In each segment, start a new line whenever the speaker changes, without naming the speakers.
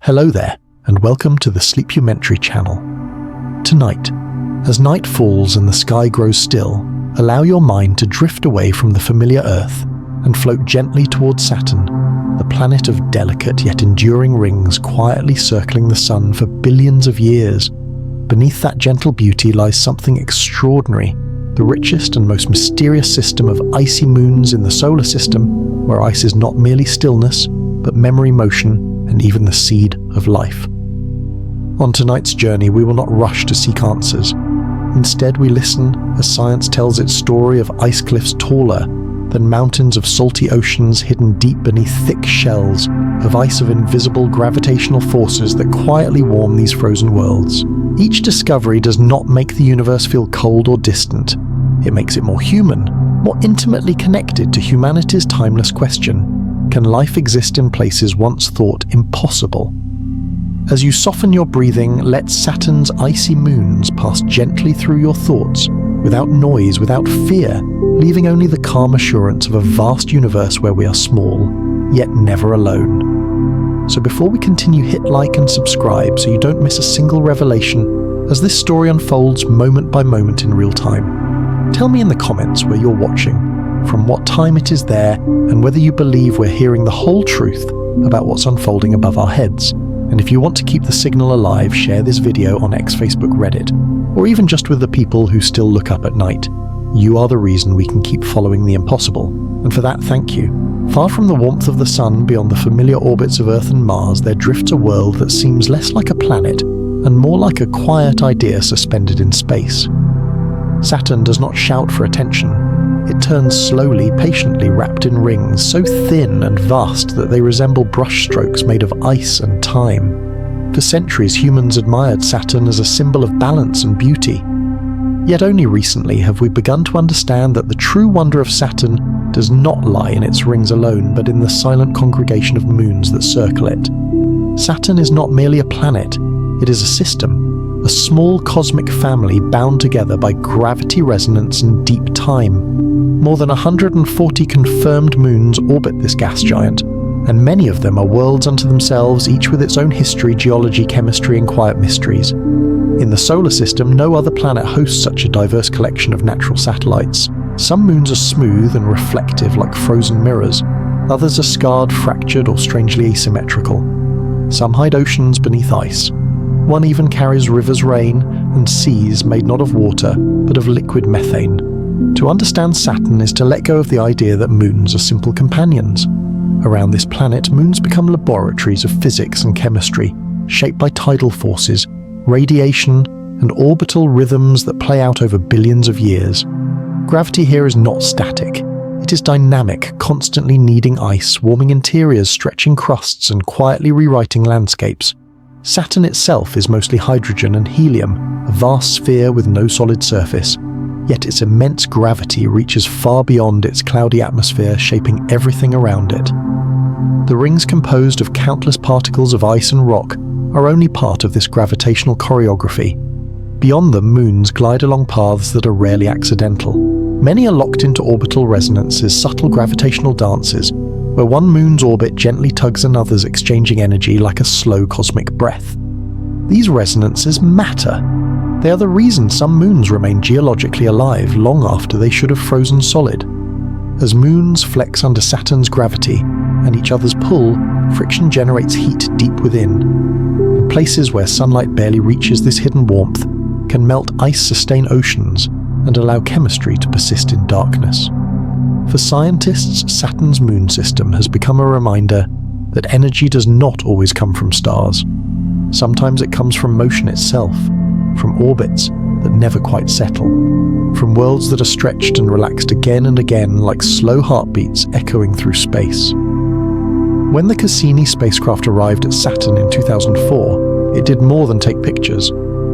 Hello there, and welcome to the Sleepumentary channel. Tonight, as night falls and the sky grows still, allow your mind to drift away from the familiar Earth and float gently towards Saturn, the planet of delicate yet enduring rings quietly circling the Sun for billions of years. Beneath that gentle beauty lies something extraordinary, the richest and most mysterious system of icy moons in the solar system, where ice is not merely stillness, but memory, motion, and even the seed of life. On tonight's journey, we will not rush to seek answers. Instead, we listen as science tells its story of ice cliffs taller than mountains, of salty oceans hidden deep beneath thick shells, of ice of invisible gravitational forces that quietly warm these frozen worlds. Each discovery does not make the universe feel cold or distant. It makes it more human, more intimately connected to humanity's timeless question: can life exist in places once thought impossible? As you soften your breathing, let Saturn's icy moons pass gently through your thoughts, without noise, without fear, leaving only the calm assurance of a vast universe where we are small, yet never alone. So before we continue, hit like and subscribe so you don't miss a single revelation as this story unfolds moment by moment in real time. Tell me in the comments where you're watching, from what time it is there, and whether you believe we're hearing the whole truth about what's unfolding above our heads. And if you want to keep the signal alive, share this video on X, Facebook, Reddit, or even just with the people who still look up at night. You are the reason we can keep following the impossible, and for that, thank you. Far from the warmth of the Sun, beyond the familiar orbits of Earth and Mars, there drifts a world that seems less like a planet and more like a quiet idea suspended in space. Saturn does not shout for attention. It turns slowly, patiently, wrapped in rings, so thin and vast that they resemble brushstrokes made of ice and time. For centuries, humans admired Saturn as a symbol of balance and beauty. Yet only recently have we begun to understand that the true wonder of Saturn does not lie in its rings alone, but in the silent congregation of moons that circle it. Saturn is not merely a planet, it is a system, a small cosmic family bound together by gravity, resonance, and deep time. More than 140 confirmed moons orbit this gas giant, and many of them are worlds unto themselves, each with its own history, geology, chemistry, and quiet mysteries. In the solar system, no other planet hosts such a diverse collection of natural satellites. Some moons are smooth and reflective like frozen mirrors. Others are scarred, fractured, or strangely asymmetrical. Some hide oceans beneath ice. One even carries rivers, rain, and seas made not of water, but of liquid methane. To understand Saturn is to let go of the idea that moons are simple companions. Around this planet, moons become laboratories of physics and chemistry, shaped by tidal forces, radiation, and orbital rhythms that play out over billions of years. Gravity here is not static. It is dynamic, constantly kneading ice, warming interiors, stretching crusts, and quietly rewriting landscapes. Saturn itself is mostly hydrogen and helium, a vast sphere with no solid surface. Yet its immense gravity reaches far beyond its cloudy atmosphere, shaping everything around it. The rings composed of countless particles of ice and rock are only part of this gravitational choreography. Beyond them, moons glide along paths that are rarely accidental. Many are locked into orbital resonances, subtle gravitational dances, where one moon's orbit gently tugs another's, exchanging energy like a slow cosmic breath. These resonances matter. They are the reason some moons remain geologically alive long after they should have frozen solid. As moons flex under Saturn's gravity and each other's pull, friction generates heat deep within. In places where sunlight barely reaches, this hidden warmth can melt ice, sustain oceans, and allow chemistry to persist in darkness. For scientists, Saturn's moon system has become a reminder that energy does not always come from stars. Sometimes it comes from motion itself, from orbits that never quite settle, from worlds that are stretched and relaxed again and again like slow heartbeats echoing through space. When the Cassini spacecraft arrived at Saturn in 2004, it did more than take pictures.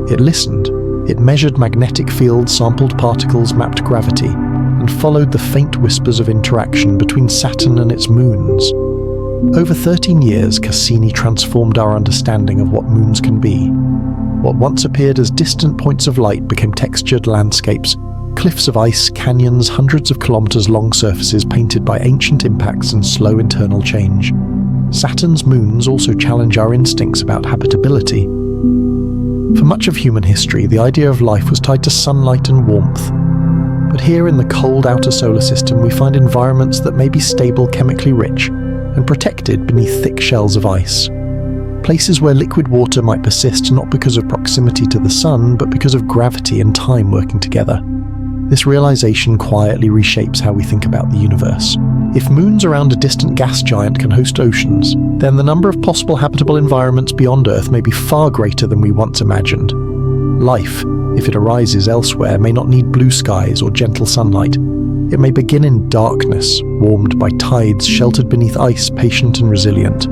It listened. It measured magnetic fields, sampled particles, mapped gravity, and followed the faint whispers of interaction between Saturn and its moons. Over 13 years, Cassini transformed our understanding of what moons can be. What once appeared as distant points of light became textured landscapes, cliffs of ice, canyons, hundreds of kilometers long surfaces painted by ancient impacts and slow internal change. Saturn's moons also challenge our instincts about habitability. For much of human history, the idea of life was tied to sunlight and warmth. But here in the cold outer solar system, we find environments that may be stable, chemically rich, and protected beneath thick shells of ice. Places where liquid water might persist not because of proximity to the sun, but because of gravity and time working together. This realization quietly reshapes how we think about the universe. If moons around a distant gas giant can host oceans, then the number of possible habitable environments beyond Earth may be far greater than we once imagined. Life, if it arises elsewhere, may not need blue skies or gentle sunlight. It may begin in darkness, warmed by tides, sheltered beneath ice, patient and resilient.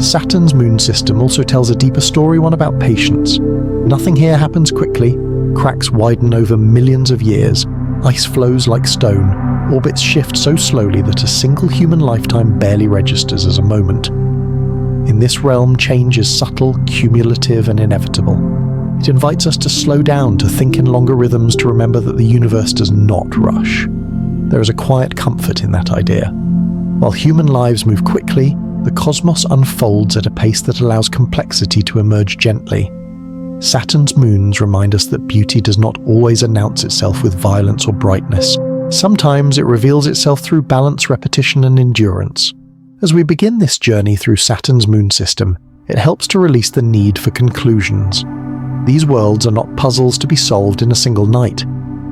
Saturn's moon system also tells a deeper story, one about patience. Nothing here happens quickly. Cracks widen over millions of years. Ice flows like stone. Orbits shift so slowly that a single human lifetime barely registers as a moment. In this realm, change is subtle, cumulative, and inevitable. It invites us to slow down, to think in longer rhythms, to remember that the universe does not rush. There is a quiet comfort in that idea. While human lives move quickly, the cosmos unfolds at a pace that allows complexity to emerge gently. Saturn's moons remind us that beauty does not always announce itself with violence or brightness. Sometimes it reveals itself through balance, repetition, and endurance. As we begin this journey through Saturn's moon system, it helps to release the need for conclusions. These worlds are not puzzles to be solved in a single night.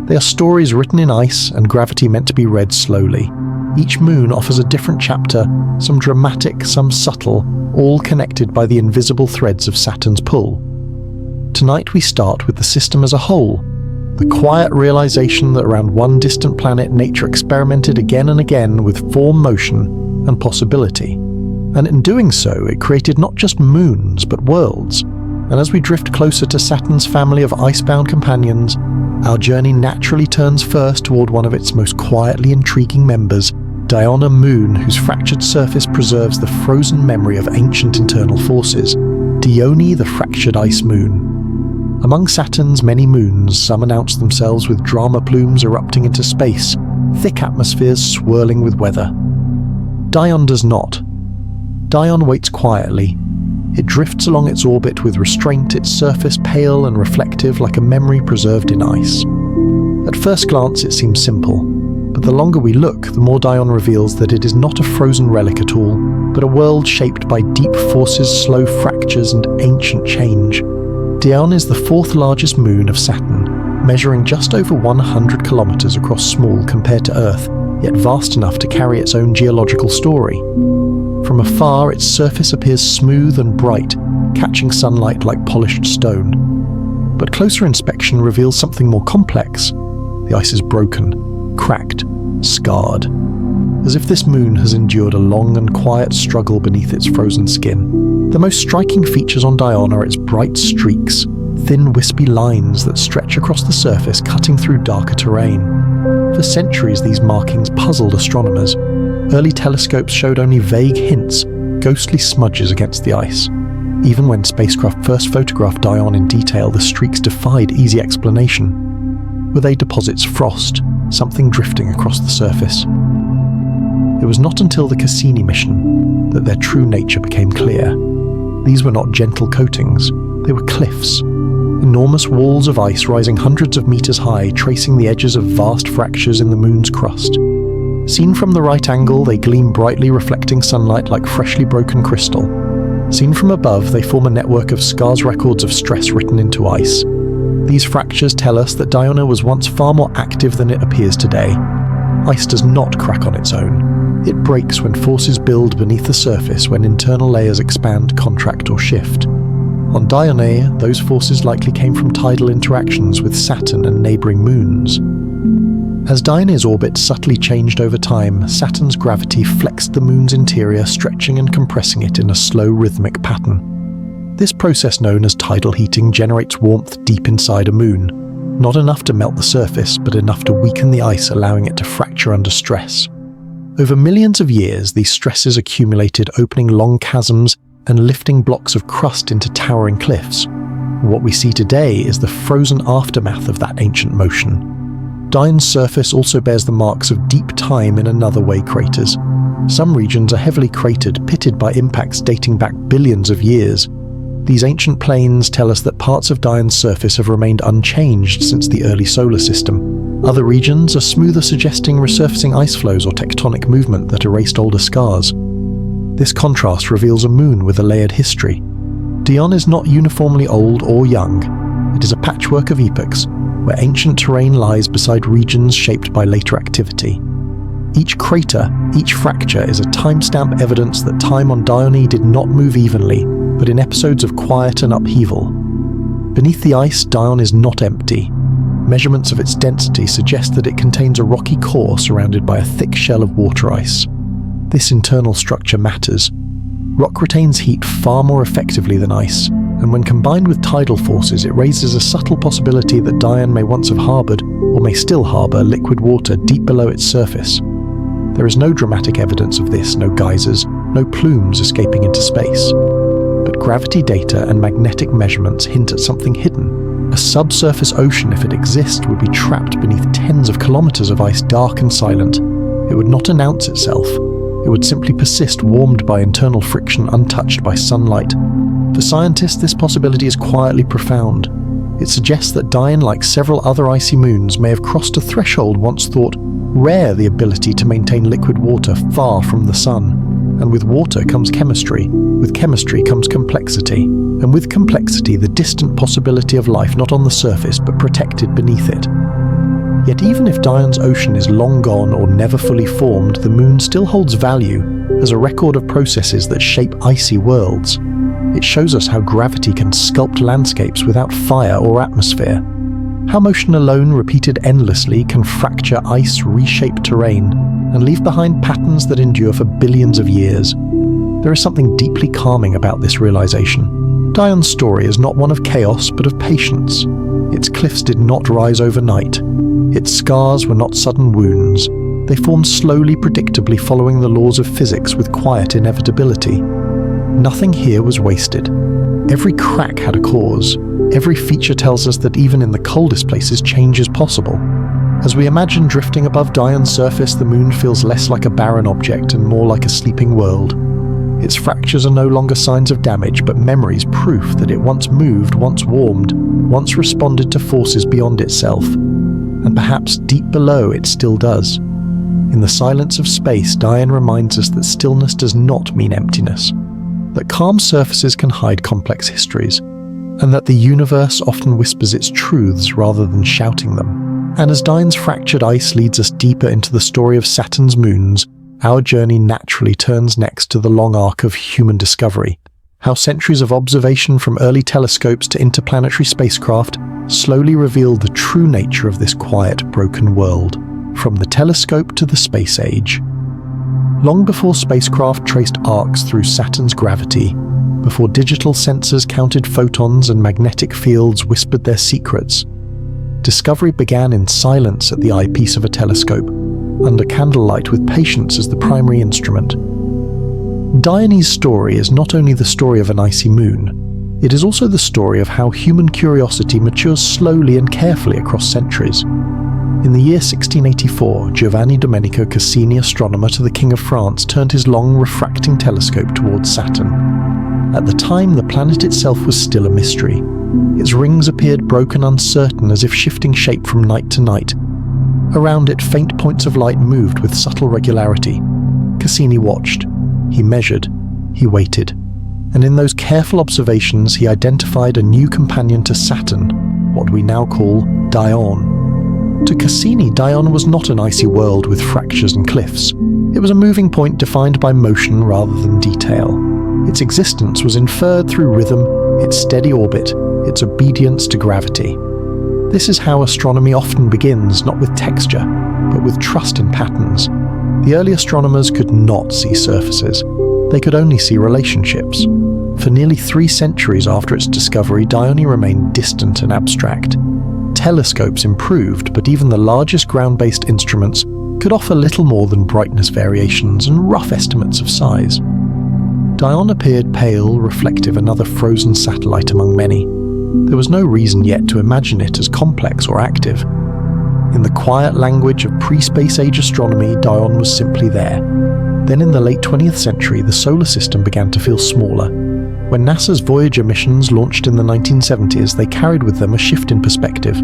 They are stories written in ice and gravity meant to be read slowly. Each moon offers a different chapter, some dramatic, some subtle, all connected by the invisible threads of Saturn's pull. Tonight we start with the system as a whole, the quiet realization that around one distant planet nature experimented again and again with form, motion, and possibility. And in doing so, it created not just moons, but worlds. And as we drift closer to Saturn's family of icebound companions, our journey naturally turns first toward one of its most quietly intriguing members, Diona Moon, whose fractured surface preserves the frozen memory of ancient internal forces. Dione, the fractured ice moon. Among Saturn's many moons, some announce themselves with drama plumes erupting into space, thick atmospheres swirling with weather. Dione does not. Dione waits quietly. It drifts along its orbit with restraint, its surface pale and reflective like a memory preserved in ice. At first glance it seems simple, but the longer we look, the more Dione reveals that it is not a frozen relic at all, but a world shaped by deep forces, slow fractures, and ancient change. Dione is the fourth largest moon of Saturn, measuring just over 100 kilometers across, small compared to Earth, yet vast enough to carry its own geological story. From afar, its surface appears smooth and bright, catching sunlight like polished stone. But closer inspection reveals something more complex. The ice is broken, cracked, scarred, as if this moon has endured a long and quiet struggle beneath its frozen skin. The most striking features on Dione are its bright streaks, thin wispy lines that stretch across the surface, cutting through darker terrain. For centuries these markings puzzled astronomers. Early telescopes showed only vague hints, ghostly smudges against the ice. Even when spacecraft first photographed Dione in detail, the streaks defied easy explanation. Were they deposits of frost, something drifting across the surface? It was not until the Cassini mission that their true nature became clear. These were not gentle coatings, they were cliffs. Enormous walls of ice rising hundreds of meters high, tracing the edges of vast fractures in the moon's crust. Seen from the right angle, they gleam brightly, reflecting sunlight like freshly broken crystal. Seen from above, they form a network of scars, records of stress written into ice. These fractures tell us that Dione was once far more active than it appears today. Ice does not crack on its own. It breaks when forces build beneath the surface, when internal layers expand, contract, or shift. On Dione, those forces likely came from tidal interactions with Saturn and neighbouring moons. As Dione's orbit subtly changed over time, Saturn's gravity flexed the moon's interior, stretching and compressing it in a slow, rhythmic pattern. This process, known as tidal heating, generates warmth deep inside a moon. Not enough to melt the surface, but enough to weaken the ice, allowing it to fracture under stress. Over millions of years, these stresses accumulated, opening long chasms and lifting blocks of crust into towering cliffs. What we see today is the frozen aftermath of that ancient motion. Dion's surface also bears the marks of deep time in another way craters. Some regions are heavily cratered, pitted by impacts dating back billions of years. These ancient plains tell us that parts of Dion's surface have remained unchanged since the early solar system. Other regions are smoother, suggesting resurfacing ice flows or tectonic movement that erased older scars. This contrast reveals a moon with a layered history. Dion is not uniformly old or young. It is a patchwork of epochs, where ancient terrain lies beside regions shaped by later activity. Each crater, each fracture is a timestamp evidence that time on Dione did not move evenly, but in episodes of quiet and upheaval. Beneath the ice, Dione is not empty. Measurements of its density suggest that it contains a rocky core surrounded by a thick shell of water ice. This internal structure matters. Rock retains heat far more effectively than ice, and when combined with tidal forces, it raises a subtle possibility that Dione may once have harbored, or may still harbor, liquid water deep below its surface. There is no dramatic evidence of this, no geysers, no plumes escaping into space. But gravity data and magnetic measurements hint at something hidden. A subsurface ocean, if it exists, would be trapped beneath tens of kilometers of ice, dark and silent. It would not announce itself. It would simply persist, warmed by internal friction, untouched by sunlight. For scientists, this possibility is quietly profound. It suggests that Dione, like several other icy moons, may have crossed a threshold once thought rare, the ability to maintain liquid water far from the sun. And with water comes chemistry. With chemistry comes complexity. And with complexity, the distant possibility of life not on the surface but protected beneath it. Yet even if Dion's ocean is long gone or never fully formed, the moon still holds value as a record of processes that shape icy worlds. It shows us how gravity can sculpt landscapes without fire or atmosphere. How motion alone, repeated endlessly, can fracture ice, reshape terrain, and leave behind patterns that endure for billions of years. There is something deeply calming about this realization. Dion's story is not one of chaos, but of patience. Its cliffs did not rise overnight. Its scars were not sudden wounds. They formed slowly, predictably, following the laws of physics with quiet inevitability. Nothing here was wasted. Every crack had a cause. Every feature tells us that even in the coldest places, change is possible. As we imagine drifting above Dion's surface, the moon feels less like a barren object and more like a sleeping world. Its fractures are no longer signs of damage, but memories, proof that it once moved, once warmed, once responded to forces beyond itself. And perhaps deep below it still does. In the silence of space, Dione reminds us that stillness does not mean emptiness, that calm surfaces can hide complex histories, and that the universe often whispers its truths rather than shouting them. And as Dion's fractured ice leads us deeper into the story of Saturn's moons, our journey naturally turns next to the long arc of human discovery. How centuries of observation from early telescopes to interplanetary spacecraft slowly revealed the true nature of this quiet, broken world, from the telescope to the space age. Long before spacecraft traced arcs through Saturn's gravity, before digital sensors counted photons and magnetic fields whispered their secrets, discovery began in silence at the eyepiece of a telescope, under candlelight with patience as the primary instrument. Dione's story is not only the story of an icy moon, it is also the story of how human curiosity matures slowly and carefully across centuries. In the year 1684, Giovanni Domenico Cassini, astronomer to the King of France, turned his long refracting telescope towards Saturn. At the time, the planet itself was still a mystery. Its rings appeared broken, uncertain, as if shifting shape from night to night. Around it, faint points of light moved with subtle regularity. Cassini watched. He measured. He waited. And in those careful observations, he identified a new companion to Saturn, what we now call Dione. To Cassini, Dione was not an icy world with fractures and cliffs. It was a moving point defined by motion rather than detail. Its existence was inferred through rhythm, its steady orbit, its obedience to gravity. This is how astronomy often begins, not with texture, but with trust in patterns. The early astronomers could not see surfaces. They could only see relationships. For nearly 3 centuries after its discovery, Dione remained distant and abstract. Telescopes improved, but even the largest ground-based instruments could offer little more than brightness variations and rough estimates of size. Dione appeared pale, reflective, another frozen satellite among many. There was no reason yet to imagine it as complex or active. In the quiet language of pre-space age astronomy, Dione was simply there. Then in the late 20th century, the solar system began to feel smaller. When NASA's Voyager missions launched in the 1970s, they carried with them a shift in perspective.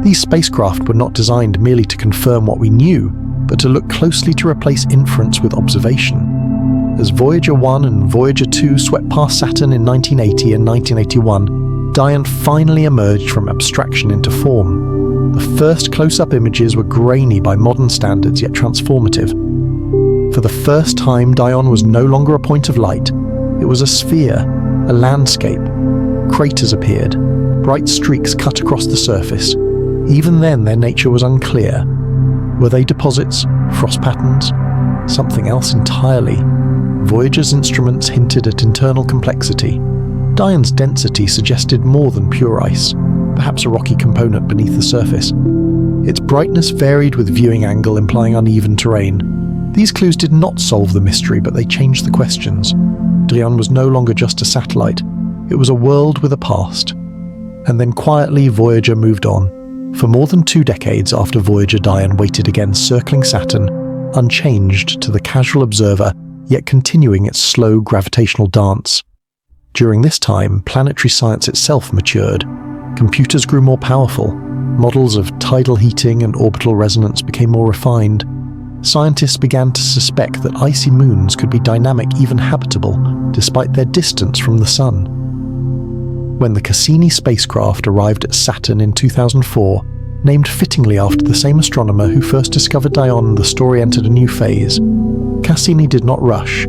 These spacecraft were not designed merely to confirm what we knew, but to look closely to replace inference with observation. As Voyager 1 and Voyager 2 swept past Saturn in 1980 and 1981, Dione finally emerged from abstraction into form. The first close-up images were grainy by modern standards, yet transformative. For the first time, Dione was no longer a point of light. It was a sphere, a landscape. Craters appeared. Bright streaks cut across the surface. Even then, their nature was unclear. Were they deposits? Frost patterns? Something else entirely? Voyager's instruments hinted at internal complexity. Dion's density suggested more than pure ice, perhaps a rocky component beneath the surface. Its brightness varied with viewing angle, implying uneven terrain. These clues did not solve the mystery, but they changed the questions. Dione was no longer just a satellite. It was a world with a past. And then quietly, Voyager moved on. For more than 2 decades after Voyager, Dione waited again, circling Saturn, unchanged to the casual observer, yet continuing its slow gravitational dance. During this time, planetary science itself matured. Computers grew more powerful. Models of tidal heating and orbital resonance became more refined. Scientists began to suspect that icy moons could be dynamic, even habitable, despite their distance from the Sun. When the Cassini spacecraft arrived at Saturn in 2004, named fittingly after the same astronomer who first discovered Dione, the story entered a new phase. Cassini did not rush.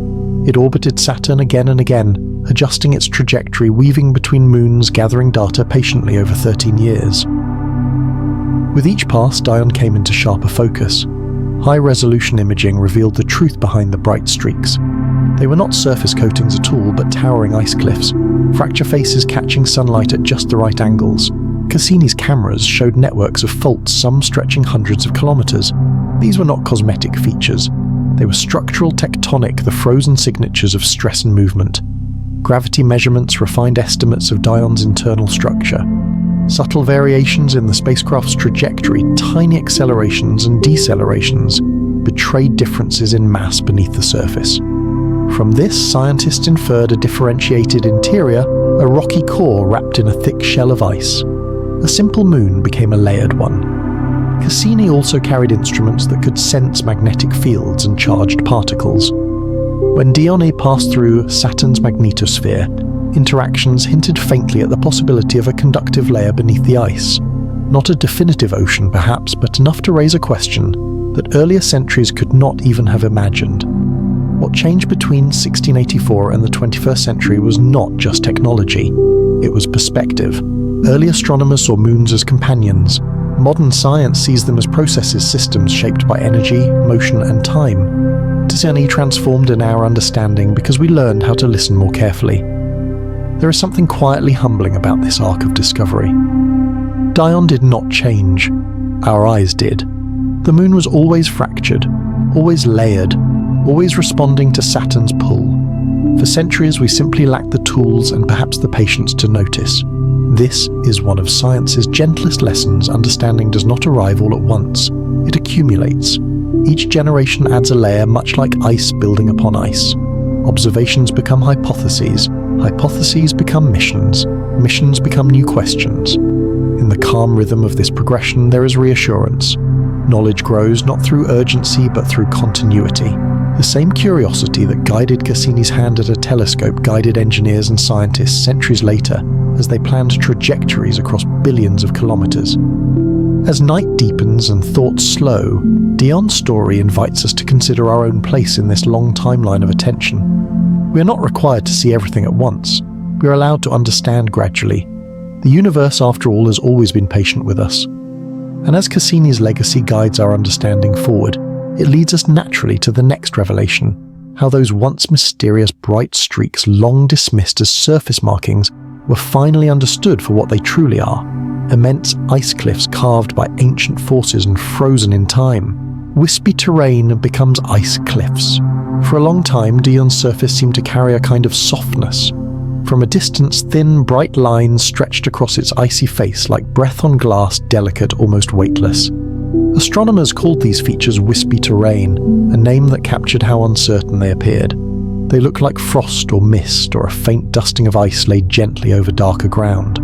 It orbited Saturn again and again, adjusting its trajectory, weaving between moons, gathering data patiently over 13 years. With each pass, Dione came into sharper focus. High-resolution imaging revealed the truth behind the bright streaks. They were not surface coatings at all, but towering ice cliffs, fracture faces catching sunlight at just the right angles. Cassini's cameras showed networks of faults, some stretching hundreds of kilometers. These were not cosmetic features. They were structural tectonic, the frozen signatures of stress and movement. Gravity measurements refined estimates of Dion's internal structure. Subtle variations in the spacecraft's trajectory, tiny accelerations and decelerations, betrayed differences in mass beneath the surface. From this, scientists inferred a differentiated interior, a rocky core wrapped in a thick shell of ice. A simple moon became a layered one. Cassini also carried instruments that could sense magnetic fields and charged particles. When Dione passed through Saturn's magnetosphere, interactions hinted faintly at the possibility of a conductive layer beneath the ice. Not a definitive ocean, perhaps, but enough to raise a question that earlier centuries could not even have imagined. What changed between 1684 and the 21st century was not just technology, it was perspective. Early astronomers saw moons as companions. Modern science sees them as processes, systems shaped by energy, motion, and time. Cassini transformed in our understanding because we learned how to listen more carefully. There is something quietly humbling about this arc of discovery. Dione did not change. Our eyes did. The moon was always fractured, always layered, always responding to Saturn's pull. For centuries, we simply lacked the tools and perhaps the patience to notice. This is one of science's gentlest lessons. Understanding does not arrive all at once. It accumulates. Each generation adds a layer, much like ice building upon ice. Observations become hypotheses. Hypotheses become missions. Missions become new questions. In the calm rhythm of this progression, there is reassurance. Knowledge grows not through urgency, but through continuity. The same curiosity that guided Cassini's hand at a telescope guided engineers and scientists centuries later as they planned trajectories across billions of kilometers. As night deepens and thoughts slow, Dion's story invites us to consider our own place in this long timeline of attention. We are not required to see everything at once. We are allowed to understand gradually. The universe, after all, has always been patient with us. And as Cassini's legacy guides our understanding forward, it leads us naturally to the next revelation, how those once mysterious bright streaks long dismissed as surface markings were finally understood for what they truly are. Immense ice cliffs carved by ancient forces and frozen in time. Wispy terrain becomes ice cliffs. For a long time, Dion's surface seemed to carry a kind of softness. From a distance, thin, bright lines stretched across its icy face like breath on glass, delicate, almost weightless. Astronomers called these features wispy terrain, a name that captured how uncertain they appeared. They looked like frost or mist or a faint dusting of ice laid gently over darker ground.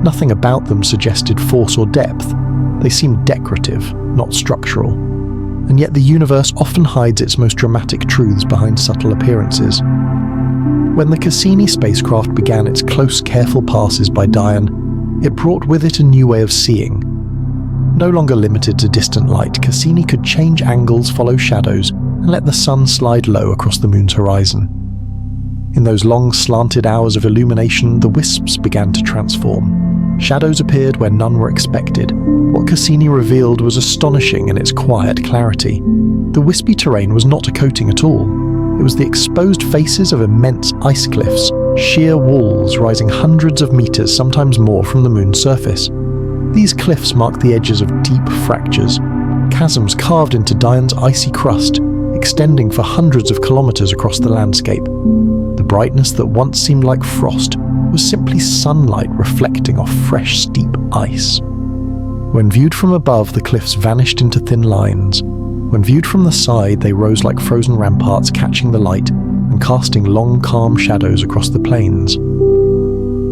Nothing about them suggested force or depth. They seemed decorative, not structural. And yet the universe often hides its most dramatic truths behind subtle appearances. When the Cassini spacecraft began its close, careful passes by Dione, it brought with it a new way of seeing. No longer limited to distant light, Cassini could change angles, follow shadows, and let the sun slide low across the moon's horizon. In those long, slanted hours of illumination, the wisps began to transform. Shadows appeared where none were expected. What Cassini revealed was astonishing in its quiet clarity. The wispy terrain was not a coating at all. It was the exposed faces of immense ice cliffs, sheer walls rising hundreds of meters, sometimes more, from the moon's surface. These cliffs marked the edges of deep fractures, chasms carved into Dione's icy crust, extending for hundreds of kilometers across the landscape. The brightness that once seemed like frost was simply sunlight reflecting off fresh, steep ice. When viewed from above, the cliffs vanished into thin lines. When viewed from the side, they rose like frozen ramparts, catching the light and casting long, calm shadows across the plains.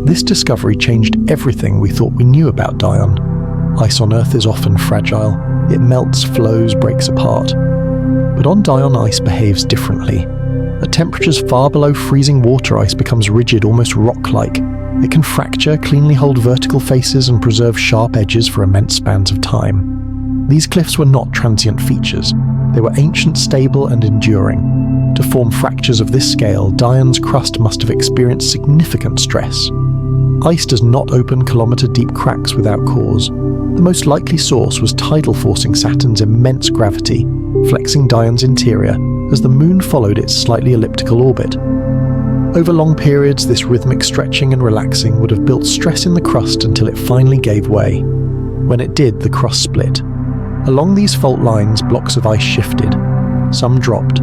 This discovery changed everything we thought we knew about Dione. Ice on Earth is often fragile. It melts, flows, breaks apart. But on Dione, ice behaves differently. At temperatures far below freezing, water ice becomes rigid, almost rock-like. It can fracture, cleanly hold vertical faces, and preserve sharp edges for immense spans of time. These cliffs were not transient features. They were ancient, stable, and enduring. To form fractures of this scale, Dione's crust must have experienced significant stress. Ice does not open kilometer-deep cracks without cause. The most likely source was tidal forcing Saturn's immense gravity, flexing Dione's interior as the moon followed its slightly elliptical orbit. Over long periods, this rhythmic stretching and relaxing would have built stress in the crust until it finally gave way. When it did, the crust split. Along these fault lines, blocks of ice shifted. Some dropped,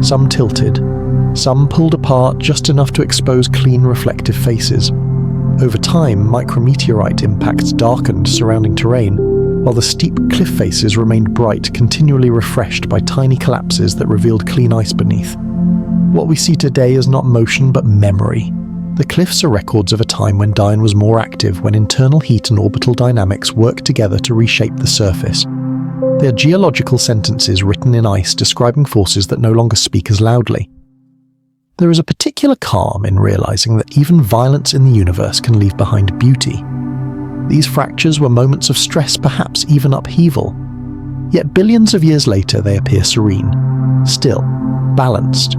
some tilted, some pulled apart just enough to expose clean, reflective faces. Over time, micrometeorite impacts darkened surrounding terrain, while the steep cliff faces remained bright, continually refreshed by tiny collapses that revealed clean ice beneath. What we see today is not motion but memory. The cliffs are records of a time when Dione was more active, when internal heat and orbital dynamics worked together to reshape the surface. They are geological sentences written in ice describing forces that no longer speak as loudly. There is a particular calm in realizing that even violence in the universe can leave behind beauty. These fractures were moments of stress, perhaps even upheaval. Yet billions of years later they appear serene, still, balanced.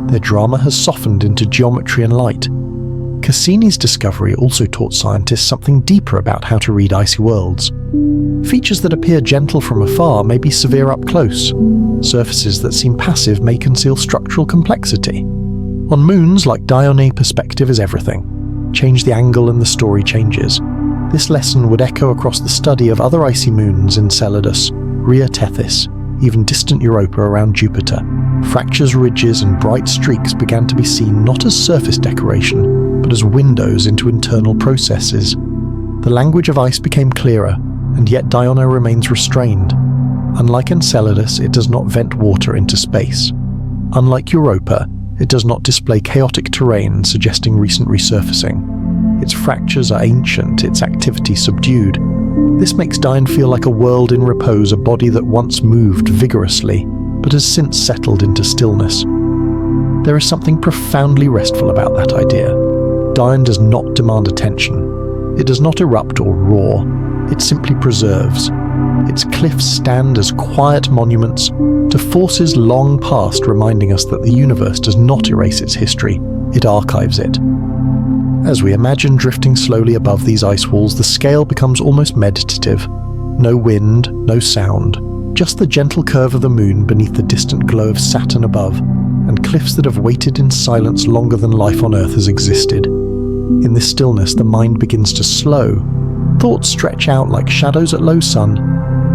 Their drama has softened into geometry and light. Cassini's discovery also taught scientists something deeper about how to read icy worlds. Features that appear gentle from afar may be severe up close. Surfaces that seem passive may conceal structural complexity. On moons like Dione, perspective is everything. Change the angle and the story changes. This lesson would echo across the study of other icy moons: Enceladus, Rhea Tethys, even distant Europa around Jupiter. Fractures, ridges, and bright streaks began to be seen not as surface decoration, but as windows into internal processes. The language of ice became clearer, and yet Dione remains restrained. Unlike Enceladus, it does not vent water into space. Unlike Europa, it does not display chaotic terrain suggesting recent resurfacing. Its fractures are ancient, its activity subdued. This makes Dione feel like a world in repose, a body that once moved vigorously, but has since settled into stillness. There is something profoundly restful about that idea. Dione does not demand attention. It does not erupt or roar. It simply preserves. Its cliffs stand as quiet monuments to forces long past, reminding us that the universe does not erase its history, it archives it. As we imagine drifting slowly above these ice walls, the scale becomes almost meditative. No wind, no sound, just the gentle curve of the moon beneath the distant glow of Saturn above, and cliffs that have waited in silence longer than life on Earth has existed. In this stillness, the mind begins to slow. Thoughts stretch out like shadows at low sun.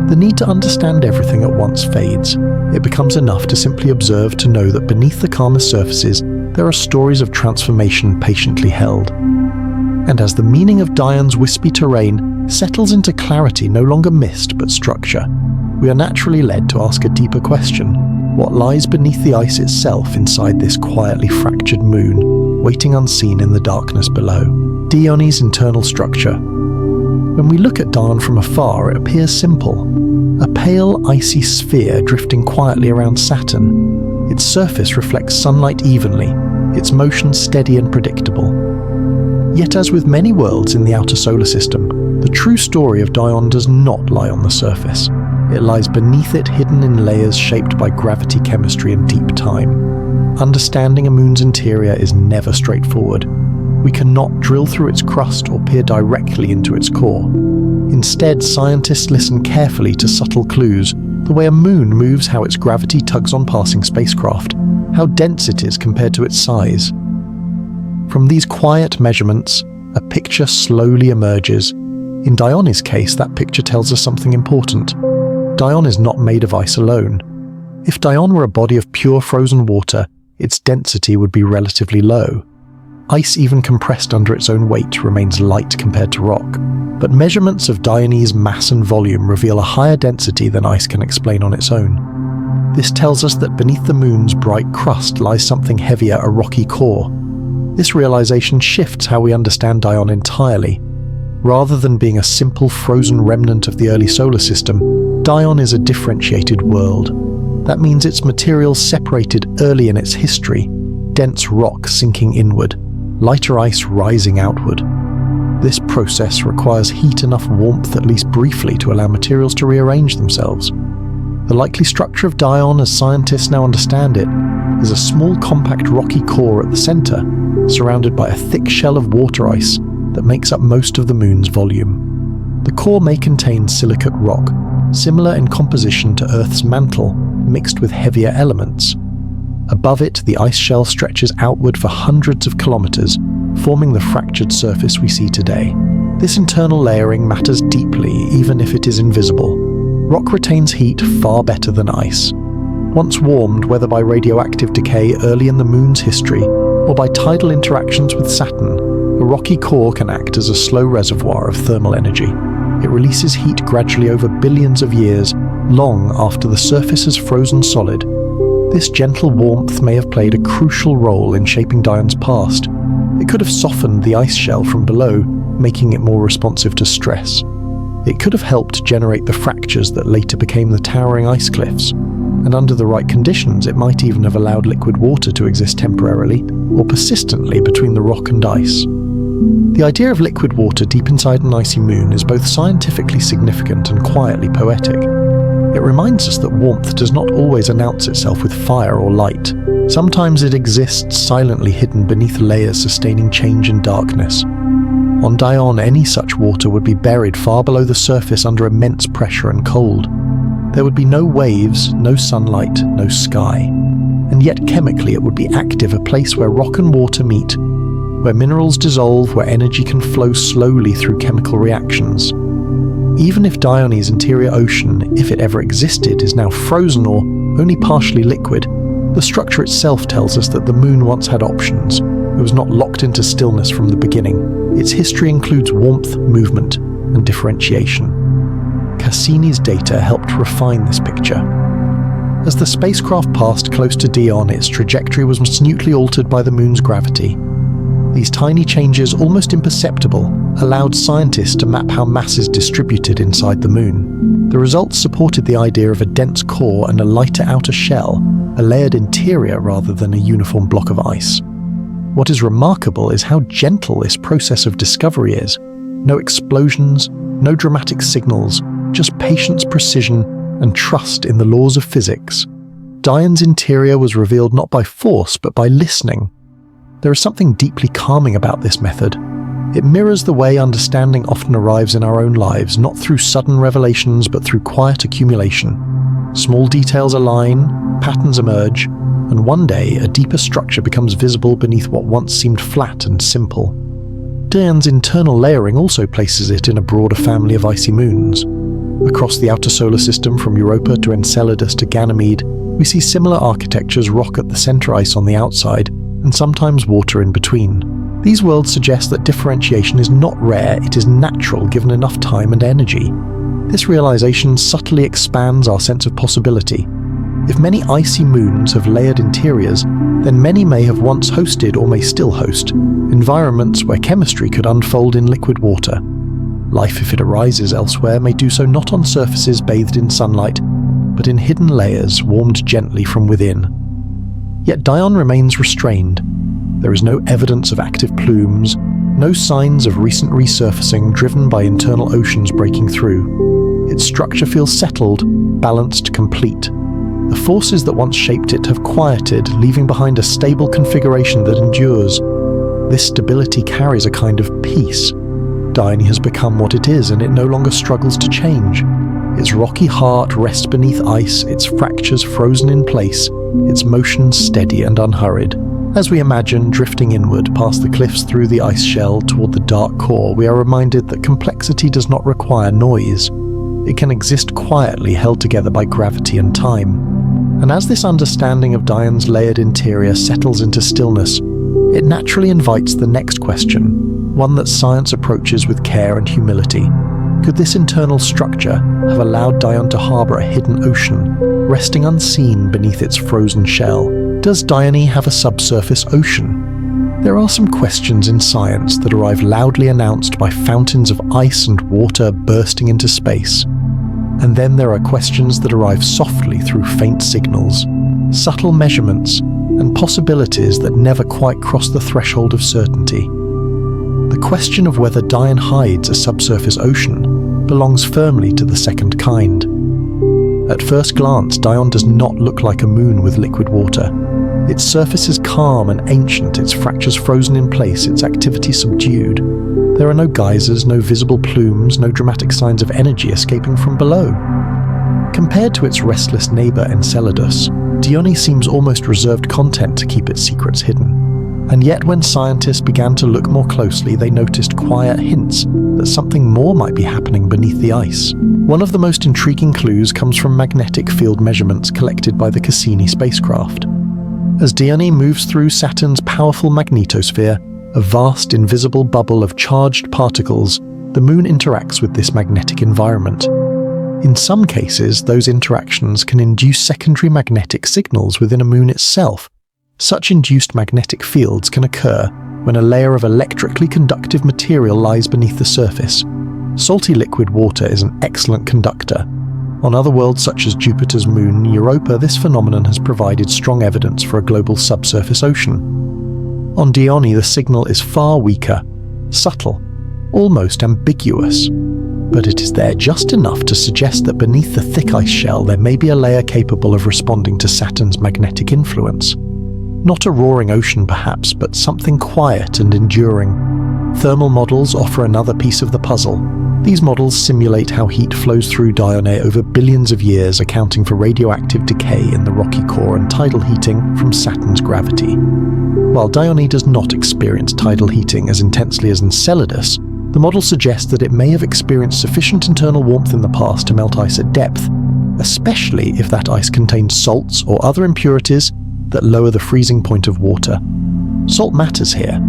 The need to understand everything at once fades. It becomes enough to simply observe, to know that beneath the calmer surfaces, there are stories of transformation patiently held. And as the meaning of Dione's wispy terrain settles into clarity, no longer mist but structure, we are naturally led to ask a deeper question: what lies beneath the ice itself inside this quietly fractured moon, waiting unseen in the darkness below? Dion's internal structure. When we look at Dione from afar, it appears simple. A pale, icy sphere drifting quietly around Saturn. Its surface reflects sunlight evenly, its motion steady and predictable. Yet as with many worlds in the outer solar system, the true story of Dione does not lie on the surface. It lies beneath it, hidden in layers shaped by gravity, chemistry, and deep time. Understanding a moon's interior is never straightforward. We cannot drill through its crust or peer directly into its core. Instead, scientists listen carefully to subtle clues: the way a moon moves, how its gravity tugs on passing spacecraft, how dense it is compared to its size. From these quiet measurements, a picture slowly emerges. In Dione's case, that picture tells us something important. Dione is not made of ice alone. If Dione were a body of pure frozen water, its density would be relatively low. Ice, even compressed under its own weight, remains light compared to rock. But measurements of Dione's mass and volume reveal a higher density than ice can explain on its own. This tells us that beneath the moon's bright crust lies something heavier, a rocky core. This realization shifts how we understand Dione entirely. Rather than being a simple frozen remnant of the early solar system, Dione is a differentiated world. That means its materials separated early in its history: dense rock sinking inward, lighter ice rising outward. This process requires heat, enough warmth at least briefly to allow materials to rearrange themselves. The likely structure of Dione, as scientists now understand it, is a small compact rocky core at the center, surrounded by a thick shell of water ice that makes up most of the moon's volume. The core may contain silicate rock, similar in composition to Earth's mantle, mixed with heavier elements. Above it, the ice shell stretches outward for hundreds of kilometers, forming the fractured surface we see today. This internal layering matters deeply, even if it is invisible. Rock retains heat far better than ice. Once warmed, whether by radioactive decay early in the moon's history or by tidal interactions with Saturn, a rocky core can act as a slow reservoir of thermal energy. It releases heat gradually over billions of years, long after the surface is frozen solid. This gentle warmth may have played a crucial role in shaping Dione's past. It could have softened the ice shell from below, making it more responsive to stress. It could have helped generate the fractures that later became the towering ice cliffs. And under the right conditions, it might even have allowed liquid water to exist temporarily or persistently between the rock and ice. The idea of liquid water deep inside an icy moon is both scientifically significant and quietly poetic. It reminds us that warmth does not always announce itself with fire or light. Sometimes it exists silently hidden beneath layers sustaining change and darkness. On Dione, any such water would be buried far below the surface under immense pressure and cold. There would be no waves, no sunlight, no sky. And yet chemically it would be active, a place where rock and water meet, where minerals dissolve, where energy can flow slowly through chemical reactions. Even if Dione's interior ocean, if it ever existed, is now frozen or only partially liquid, the structure itself tells us that the moon once had options. It was not locked into stillness from the beginning. Its history includes warmth, movement, and differentiation. Cassini's data helped refine this picture. As the spacecraft passed close to Dione, its trajectory was minutely altered by the moon's gravity. These tiny changes, almost imperceptible, allowed scientists to map how mass is distributed inside the moon. The results supported the idea of a dense core and a lighter outer shell, a layered interior rather than a uniform block of ice. What is remarkable is how gentle this process of discovery is. No explosions, no dramatic signals, just patience, precision, and trust in the laws of physics. Dione's interior was revealed not by force, but by listening. There is something deeply calming about this method. It mirrors the way understanding often arrives in our own lives, not through sudden revelations, but through quiet accumulation. Small details align, patterns emerge, and one day a deeper structure becomes visible beneath what once seemed flat and simple. Dione's internal layering also places it in a broader family of icy moons. Across the outer solar system, from Europa to Enceladus to Ganymede, we see similar architectures: rock at the center, ice on the outside, and sometimes water in between. These worlds suggest that differentiation is not rare, it is natural given enough time and energy. This realization subtly expands our sense of possibility. If many icy moons have layered interiors, then many may have once hosted, or may still host, environments where chemistry could unfold in liquid water. Life, if it arises elsewhere, may do so not on surfaces bathed in sunlight, but in hidden layers warmed gently from within. Yet Dione remains restrained. There is no evidence of active plumes, no signs of recent resurfacing driven by internal oceans breaking through. Its structure feels settled, balanced, complete. The forces that once shaped it have quieted, leaving behind a stable configuration that endures. This stability carries a kind of peace. Dione has become what it is, and it no longer struggles to change. Its rocky heart rests beneath ice, its fractures frozen in place, its motion steady and unhurried. As we imagine drifting inward past the cliffs through the ice shell toward the dark core, we are reminded that complexity does not require noise. It can exist quietly, held together by gravity and time. And as this understanding of Dione's layered interior settles into stillness, it naturally invites the next question, one that science approaches with care and humility. Could this internal structure have allowed Dione to harbor a hidden ocean, resting unseen beneath its frozen shell? Does Dione have a subsurface ocean? There are some questions in science that arrive loudly announced by fountains of ice and water bursting into space. And then there are questions that arrive softly through faint signals, subtle measurements, and possibilities that never quite cross the threshold of certainty. The question of whether Dione hides a subsurface ocean belongs firmly to the second kind. At first glance, Dione does not look like a moon with liquid water. Its surface is calm and ancient, its fractures frozen in place, its activity subdued. There are no geysers, no visible plumes, no dramatic signs of energy escaping from below. Compared to its restless neighbour Enceladus, Dione seems almost reserved content to keep its secrets hidden. And yet when scientists began to look more closely, they noticed quiet hints that something more might be happening beneath the ice. One of the most intriguing clues comes from magnetic field measurements collected by the Cassini spacecraft. As Dione moves through Saturn's powerful magnetosphere, a vast invisible bubble of charged particles, the moon interacts with this magnetic environment. In some cases, those interactions can induce secondary magnetic signals within a moon itself. Such induced magnetic fields can occur when a layer of electrically conductive material lies beneath the surface. Salty liquid water is an excellent conductor. On other worlds such as Jupiter's moon, Europa, this phenomenon has provided strong evidence for a global subsurface ocean. On Dione, the signal is far weaker, subtle, almost ambiguous, but it is there just enough to suggest that beneath the thick ice shell there may be a layer capable of responding to Saturn's magnetic influence. Not a roaring ocean perhaps, but something quiet and enduring. Thermal models offer another piece of the puzzle. These models simulate how heat flows through Dione over billions of years, accounting for radioactive decay in the rocky core and tidal heating from Saturn's gravity. While Dione does not experience tidal heating as intensely as Enceladus, the model suggests that it may have experienced sufficient internal warmth in the past to melt ice at depth, especially if that ice contains salts or other impurities that lower the freezing point of water. Salt matters here.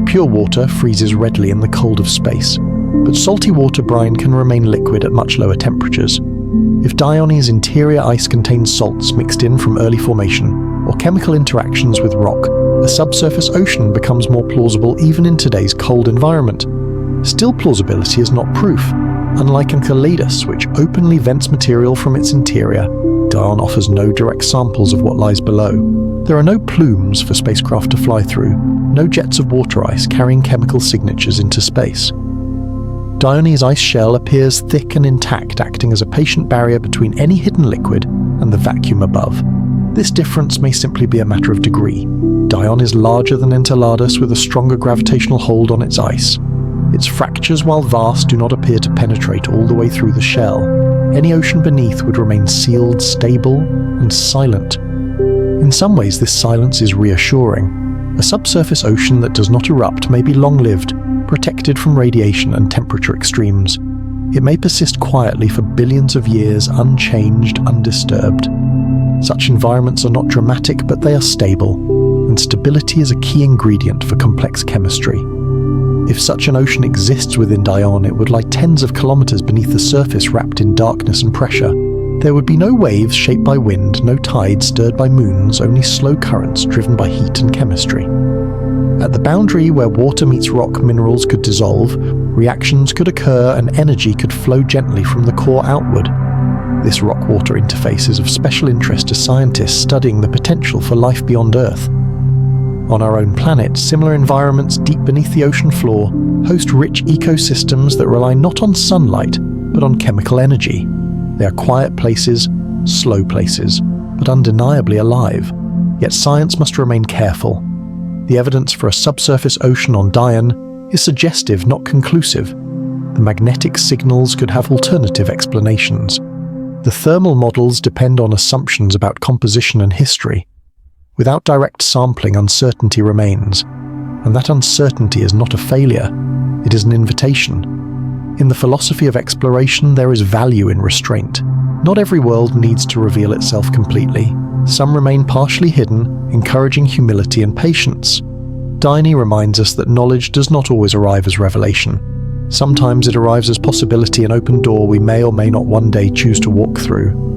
Pure water freezes readily in the cold of space, but salty water brine can remain liquid at much lower temperatures. If Dione's interior ice contains salts mixed in from early formation or chemical interactions with rock, a subsurface ocean becomes more plausible even in today's cold environment. Still, plausibility is not proof. Unlike Enceladus, which openly vents material from its interior, Dione offers no direct samples of what lies below. There are no plumes for spacecraft to fly through, no jets of water ice carrying chemical signatures into space. Dione's ice shell appears thick and intact, acting as a patient barrier between any hidden liquid and the vacuum above. This difference may simply be a matter of degree. Dione is larger than Enceladus, with a stronger gravitational hold on its ice. Its fractures, while vast, do not appear to penetrate all the way through the shell. Any ocean beneath would remain sealed, stable, and silent. In some ways, this silence is reassuring. A subsurface ocean that does not erupt may be long-lived, protected from radiation and temperature extremes. It may persist quietly for billions of years, unchanged, undisturbed. Such environments are not dramatic, but they are stable, and stability is a key ingredient for complex chemistry. If such an ocean exists within Dione, it would lie tens of kilometers beneath the surface, wrapped in darkness and pressure. There would be no waves shaped by wind, no tides stirred by moons, only slow currents driven by heat and chemistry. At the boundary where water meets rock, minerals could dissolve, reactions could occur, and energy could flow gently from the core outward. This rock-water interface is of special interest to scientists studying the potential for life beyond Earth. On our own planet, similar environments deep beneath the ocean floor host rich ecosystems that rely not on sunlight, but on chemical energy. They are quiet places, slow places, but undeniably alive. Yet science must remain careful. The evidence for a subsurface ocean on Dione is suggestive, not conclusive. The magnetic signals could have alternative explanations. The thermal models depend on assumptions about composition and history. Without direct sampling, uncertainty remains. And that uncertainty is not a failure, it is an invitation. In the philosophy of exploration, there is value in restraint. Not every world needs to reveal itself completely. Some remain partially hidden, encouraging humility and patience. Dione reminds us that knowledge does not always arrive as revelation. Sometimes it arrives as possibility, an open door we may or may not one day choose to walk through.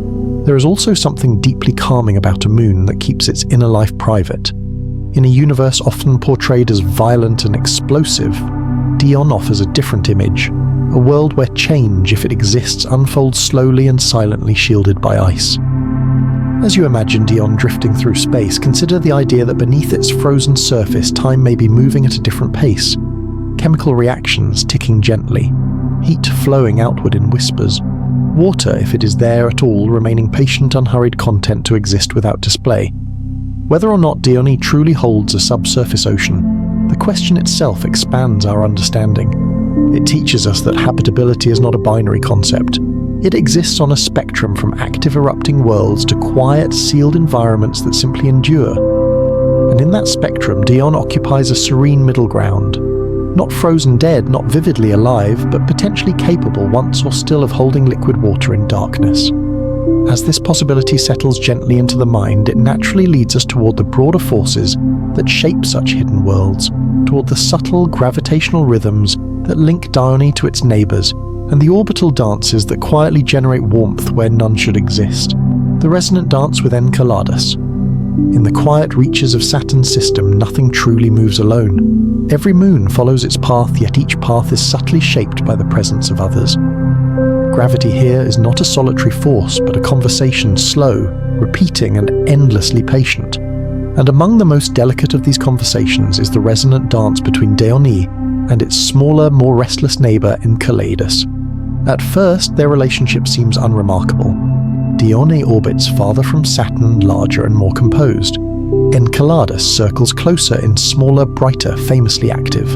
There is also something deeply calming about a moon that keeps its inner life private. In a universe often portrayed as violent and explosive, Dione offers a different image. A world where change, if it exists, unfolds slowly and silently, shielded by ice. As you imagine Dione drifting through space, consider the idea that beneath its frozen surface, time may be moving at a different pace. Chemical reactions ticking gently, heat flowing outward in whispers. Water, if it is there at all, remaining patient, unhurried content to exist without display. Whether or not Dione truly holds a subsurface ocean, the question itself expands our understanding. It teaches us that habitability is not a binary concept. It exists on a spectrum from active erupting worlds to quiet, sealed environments that simply endure. And in that spectrum, Dione occupies a serene middle ground. Not frozen dead, not vividly alive, but potentially capable once or still of holding liquid water in darkness. As this possibility settles gently into the mind, it naturally leads us toward the broader forces that shape such hidden worlds, toward the subtle gravitational rhythms that link Dione to its neighbours, and the orbital dances that quietly generate warmth where none should exist. The resonant dance with Enceladus. In the quiet reaches of Saturn's system, nothing truly moves alone. Every moon follows its path, yet each path is subtly shaped by the presence of others. Gravity here is not a solitary force, but a conversation, slow, repeating, and endlessly patient. And among the most delicate of these conversations is the resonant dance between Dione and its smaller, more restless neighbour Enceladus. At first, their relationship seems unremarkable. Dione orbits farther from Saturn, larger and more composed. Enceladus circles closer in smaller, brighter, famously active.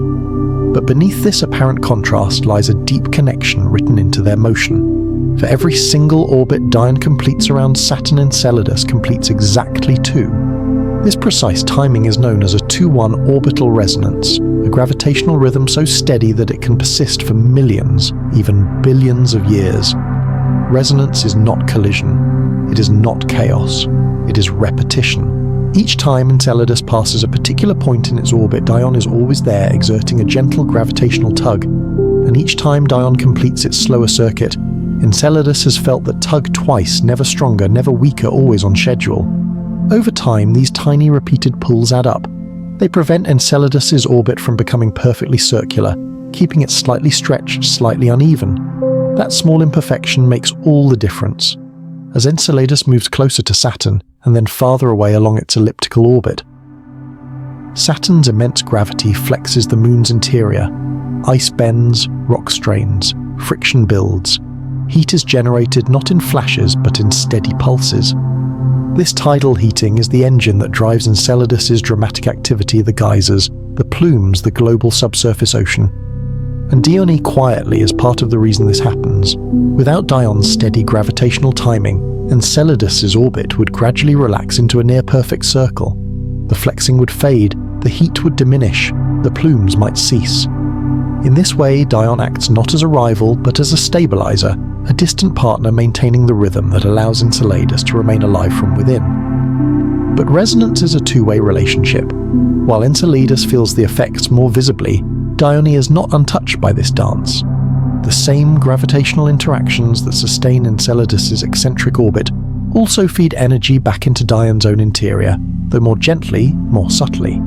But beneath this apparent contrast lies a deep connection written into their motion. For every single orbit Dione completes around Saturn, Enceladus completes exactly 2. This precise timing is known as a 2-1 orbital resonance, a gravitational rhythm so steady that it can persist for millions, even billions of years. Resonance is not collision. It is not chaos. It is repetition. Each time Enceladus passes a particular point in its orbit, Dione is always there, exerting a gentle gravitational tug. And each time Dione completes its slower circuit, Enceladus has felt that tug twice, never stronger, never weaker, always on schedule. Over time, these tiny repeated pulls add up. They prevent Enceladus's orbit from becoming perfectly circular, keeping it slightly stretched, slightly uneven. That small imperfection makes all the difference. As Enceladus moves closer to Saturn, and then farther away along its elliptical orbit, Saturn's immense gravity flexes the moon's interior. Ice bends, rock strains, friction builds. Heat is generated not in flashes, but in steady pulses. This tidal heating is the engine that drives Enceladus's dramatic activity, the geysers, the plumes, the global subsurface ocean. And Dione quietly is part of the reason this happens. Without Dione's steady gravitational timing, Enceladus's orbit would gradually relax into a near-perfect circle. The flexing would fade, the heat would diminish, the plumes might cease. In this way, Dione acts not as a rival, but as a stabilizer, a distant partner maintaining the rhythm that allows Enceladus to remain alive from within. But resonance is a two-way relationship. While Enceladus feels the effects more visibly, Dione is not untouched by this dance. The same gravitational interactions that sustain Enceladus's eccentric orbit also feed energy back into Dione's own interior, though more gently, more subtly.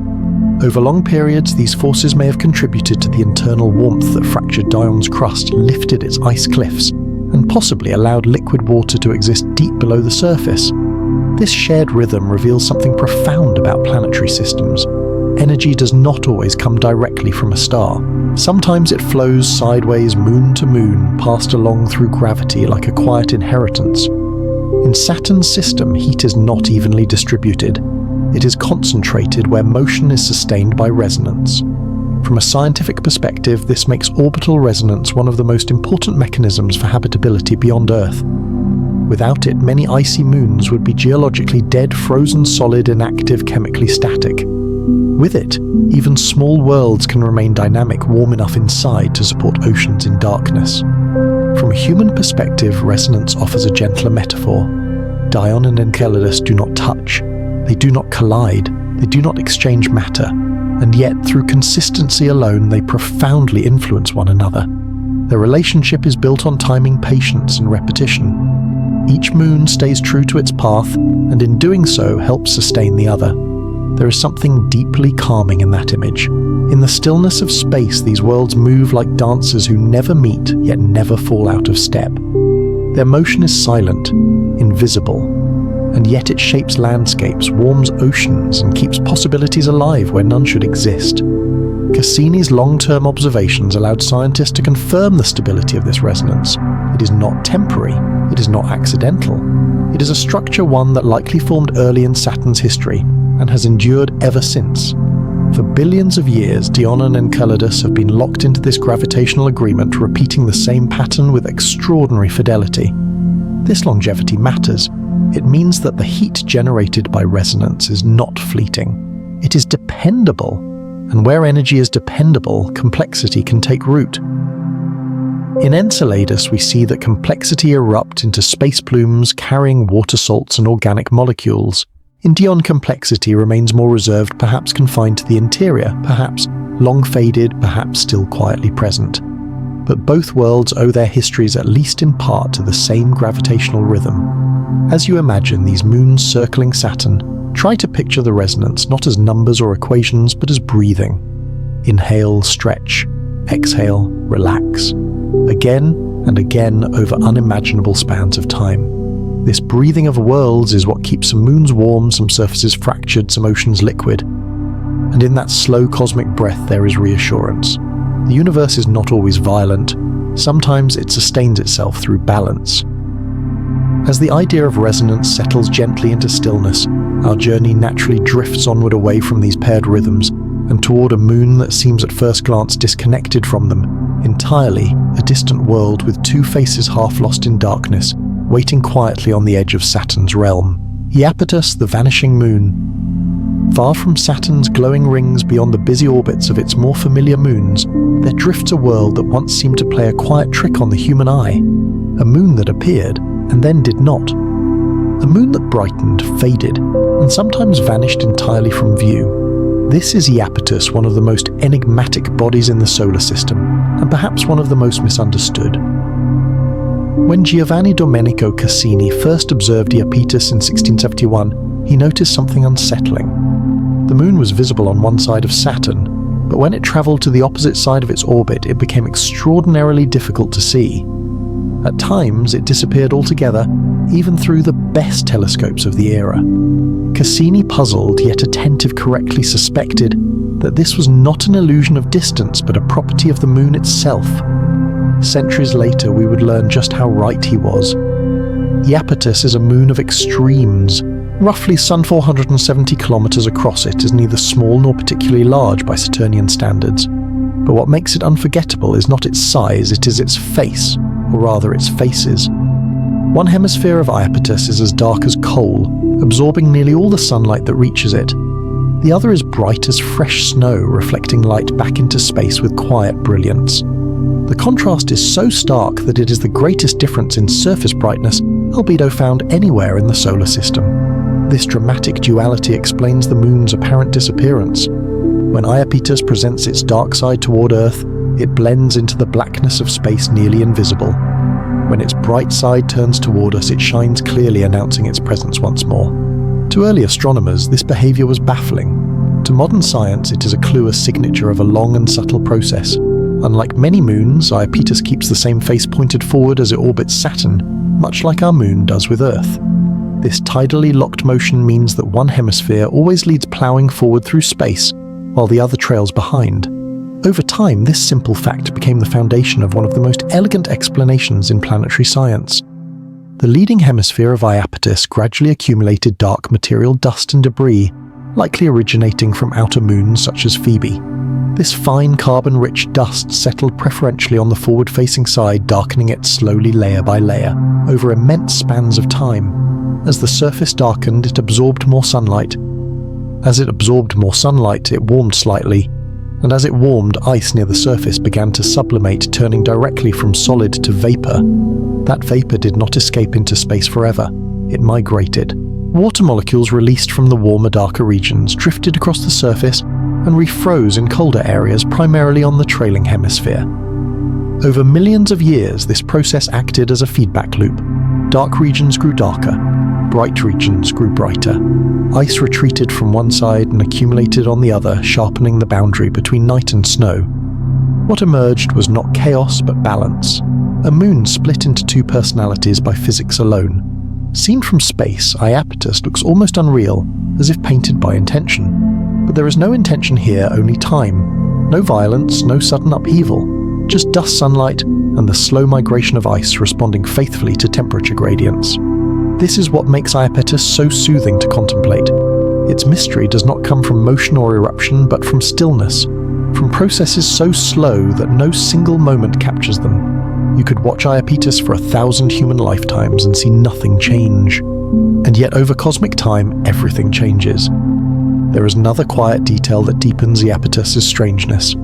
Over long periods, these forces may have contributed to the internal warmth that fractured Dione's crust, lifted its ice cliffs, and possibly allowed liquid water to exist deep below the surface. This shared rhythm reveals something profound about planetary systems. Energy does not always come directly from a star. Sometimes it flows sideways, moon to moon, passed along through gravity like a quiet inheritance. In Saturn's system, heat is not evenly distributed. It is concentrated where motion is sustained by resonance. From a scientific perspective, this makes orbital resonance one of the most important mechanisms for habitability beyond Earth. Without it, many icy moons would be geologically dead, frozen solid, inactive, chemically static. With it, even small worlds can remain dynamic, warm enough inside to support oceans in darkness. From a human perspective, resonance offers a gentler metaphor. Dione and Enceladus do not touch. They do not collide. They do not exchange matter. And yet, through consistency alone, they profoundly influence one another. Their relationship is built on timing, patience, and repetition. Each moon stays true to its path, and in doing so helps sustain the other. There is something deeply calming in that image. In the stillness of space, these worlds move like dancers who never meet, yet never fall out of step. Their motion is silent, invisible, and yet it shapes landscapes, warms oceans, and keeps possibilities alive where none should exist. Cassini's long-term observations allowed scientists to confirm the stability of this resonance. It is not temporary, it is not accidental. It is a structure one that likely formed early in Saturn's history, and has endured ever since. For billions of years, Dione and Enceladus have been locked into this gravitational agreement, repeating the same pattern with extraordinary fidelity. This longevity matters. It means that the heat generated by resonance is not fleeting. It is dependable, and where energy is dependable, complexity can take root. In Enceladus, we see that complexity erupt into space plumes carrying water salts and organic molecules. In Dione, complexity remains more reserved, perhaps confined to the interior, perhaps long faded, perhaps still quietly present. But both worlds owe their histories at least in part to the same gravitational rhythm. As you imagine these moons circling Saturn, try to picture the resonance not as numbers or equations, but as breathing. Inhale, stretch. Exhale, relax. Again and again over unimaginable spans of time. This breathing of worlds is what keeps some moons warm, some surfaces fractured, some oceans liquid. And in that slow cosmic breath there is reassurance. The universe is not always violent. Sometimes it sustains itself through balance. As the idea of resonance settles gently into stillness, our journey naturally drifts onward away from these paired rhythms and toward a moon that seems at first glance disconnected from them, entirely a distant world with two faces half lost in darkness, waiting quietly on the edge of Saturn's realm. Iapetus, the vanishing moon. Far from Saturn's glowing rings beyond the busy orbits of its more familiar moons, there drifts a world that once seemed to play a quiet trick on the human eye. A moon that appeared, and then did not. A moon that brightened, faded, and sometimes vanished entirely from view. This is Iapetus, one of the most enigmatic bodies in the solar system, and perhaps one of the most misunderstood. When Giovanni Domenico Cassini first observed Iapetus in 1671, he noticed something unsettling. The moon was visible on one side of Saturn, but when it travelled to the opposite side of its orbit, it became extraordinarily difficult to see. At times, it disappeared altogether, even through the best telescopes of the era. Cassini, puzzled yet attentive, correctly suspected that this was not an illusion of distance, but a property of the moon itself. Centuries later, we would learn just how right he was. Iapetus is a moon of extremes. Roughly some 470 kilometers across, it is neither small nor particularly large by Saturnian standards. But what makes it unforgettable is not its size, it is its face, or rather its faces. One hemisphere of Iapetus is as dark as coal, absorbing nearly all the sunlight that reaches it. The other is bright as fresh snow, reflecting light back into space with quiet brilliance. The contrast is so stark that it is the greatest difference in surface brightness albedo found anywhere in the solar system. This dramatic duality explains the moon's apparent disappearance. When Iapetus presents its dark side toward Earth, it blends into the blackness of space, nearly invisible. When its bright side turns toward us, it shines clearly, announcing its presence once more. To early astronomers, this behavior was baffling. To modern science, it is a clue, a signature of a long and subtle process. Unlike many moons, Iapetus keeps the same face pointed forward as it orbits Saturn, much like our moon does with Earth. This tidally locked motion means that one hemisphere always leads ploughing forward through space, while the other trails behind. Over time, this simple fact became the foundation of one of the most elegant explanations in planetary science. The leading hemisphere of Iapetus gradually accumulated dark material, dust and debris, likely originating from outer moons such as Phoebe. This fine carbon-rich dust settled preferentially on the forward-facing side, darkening it slowly layer by layer, over immense spans of time. As the surface darkened, it absorbed more sunlight. As it absorbed more sunlight, it warmed slightly, and as it warmed, ice near the surface began to sublimate, turning directly from solid to vapor. That vapor did not escape into space forever. It migrated. Water molecules released from the warmer, darker regions drifted across the surface and refroze in colder areas, primarily on the trailing hemisphere. Over millions of years, this process acted as a feedback loop. Dark regions grew darker. Bright regions grew brighter. Ice retreated from one side and accumulated on the other, sharpening the boundary between night and snow. What emerged was not chaos, but balance. A moon split into two personalities by physics alone. Seen from space, Iapetus looks almost unreal, as if painted by intention. But there is no intention here, only time. No violence, no sudden upheaval. Just dust, sunlight, and the slow migration of ice responding faithfully to temperature gradients. This is what makes Iapetus so soothing to contemplate. Its mystery does not come from motion or eruption, but from stillness, from processes so slow that no single moment captures them. You could watch Iapetus for 1,000 human lifetimes and see nothing change. And yet over cosmic time, everything changes. There is another quiet detail that deepens Iapetus' strangeness.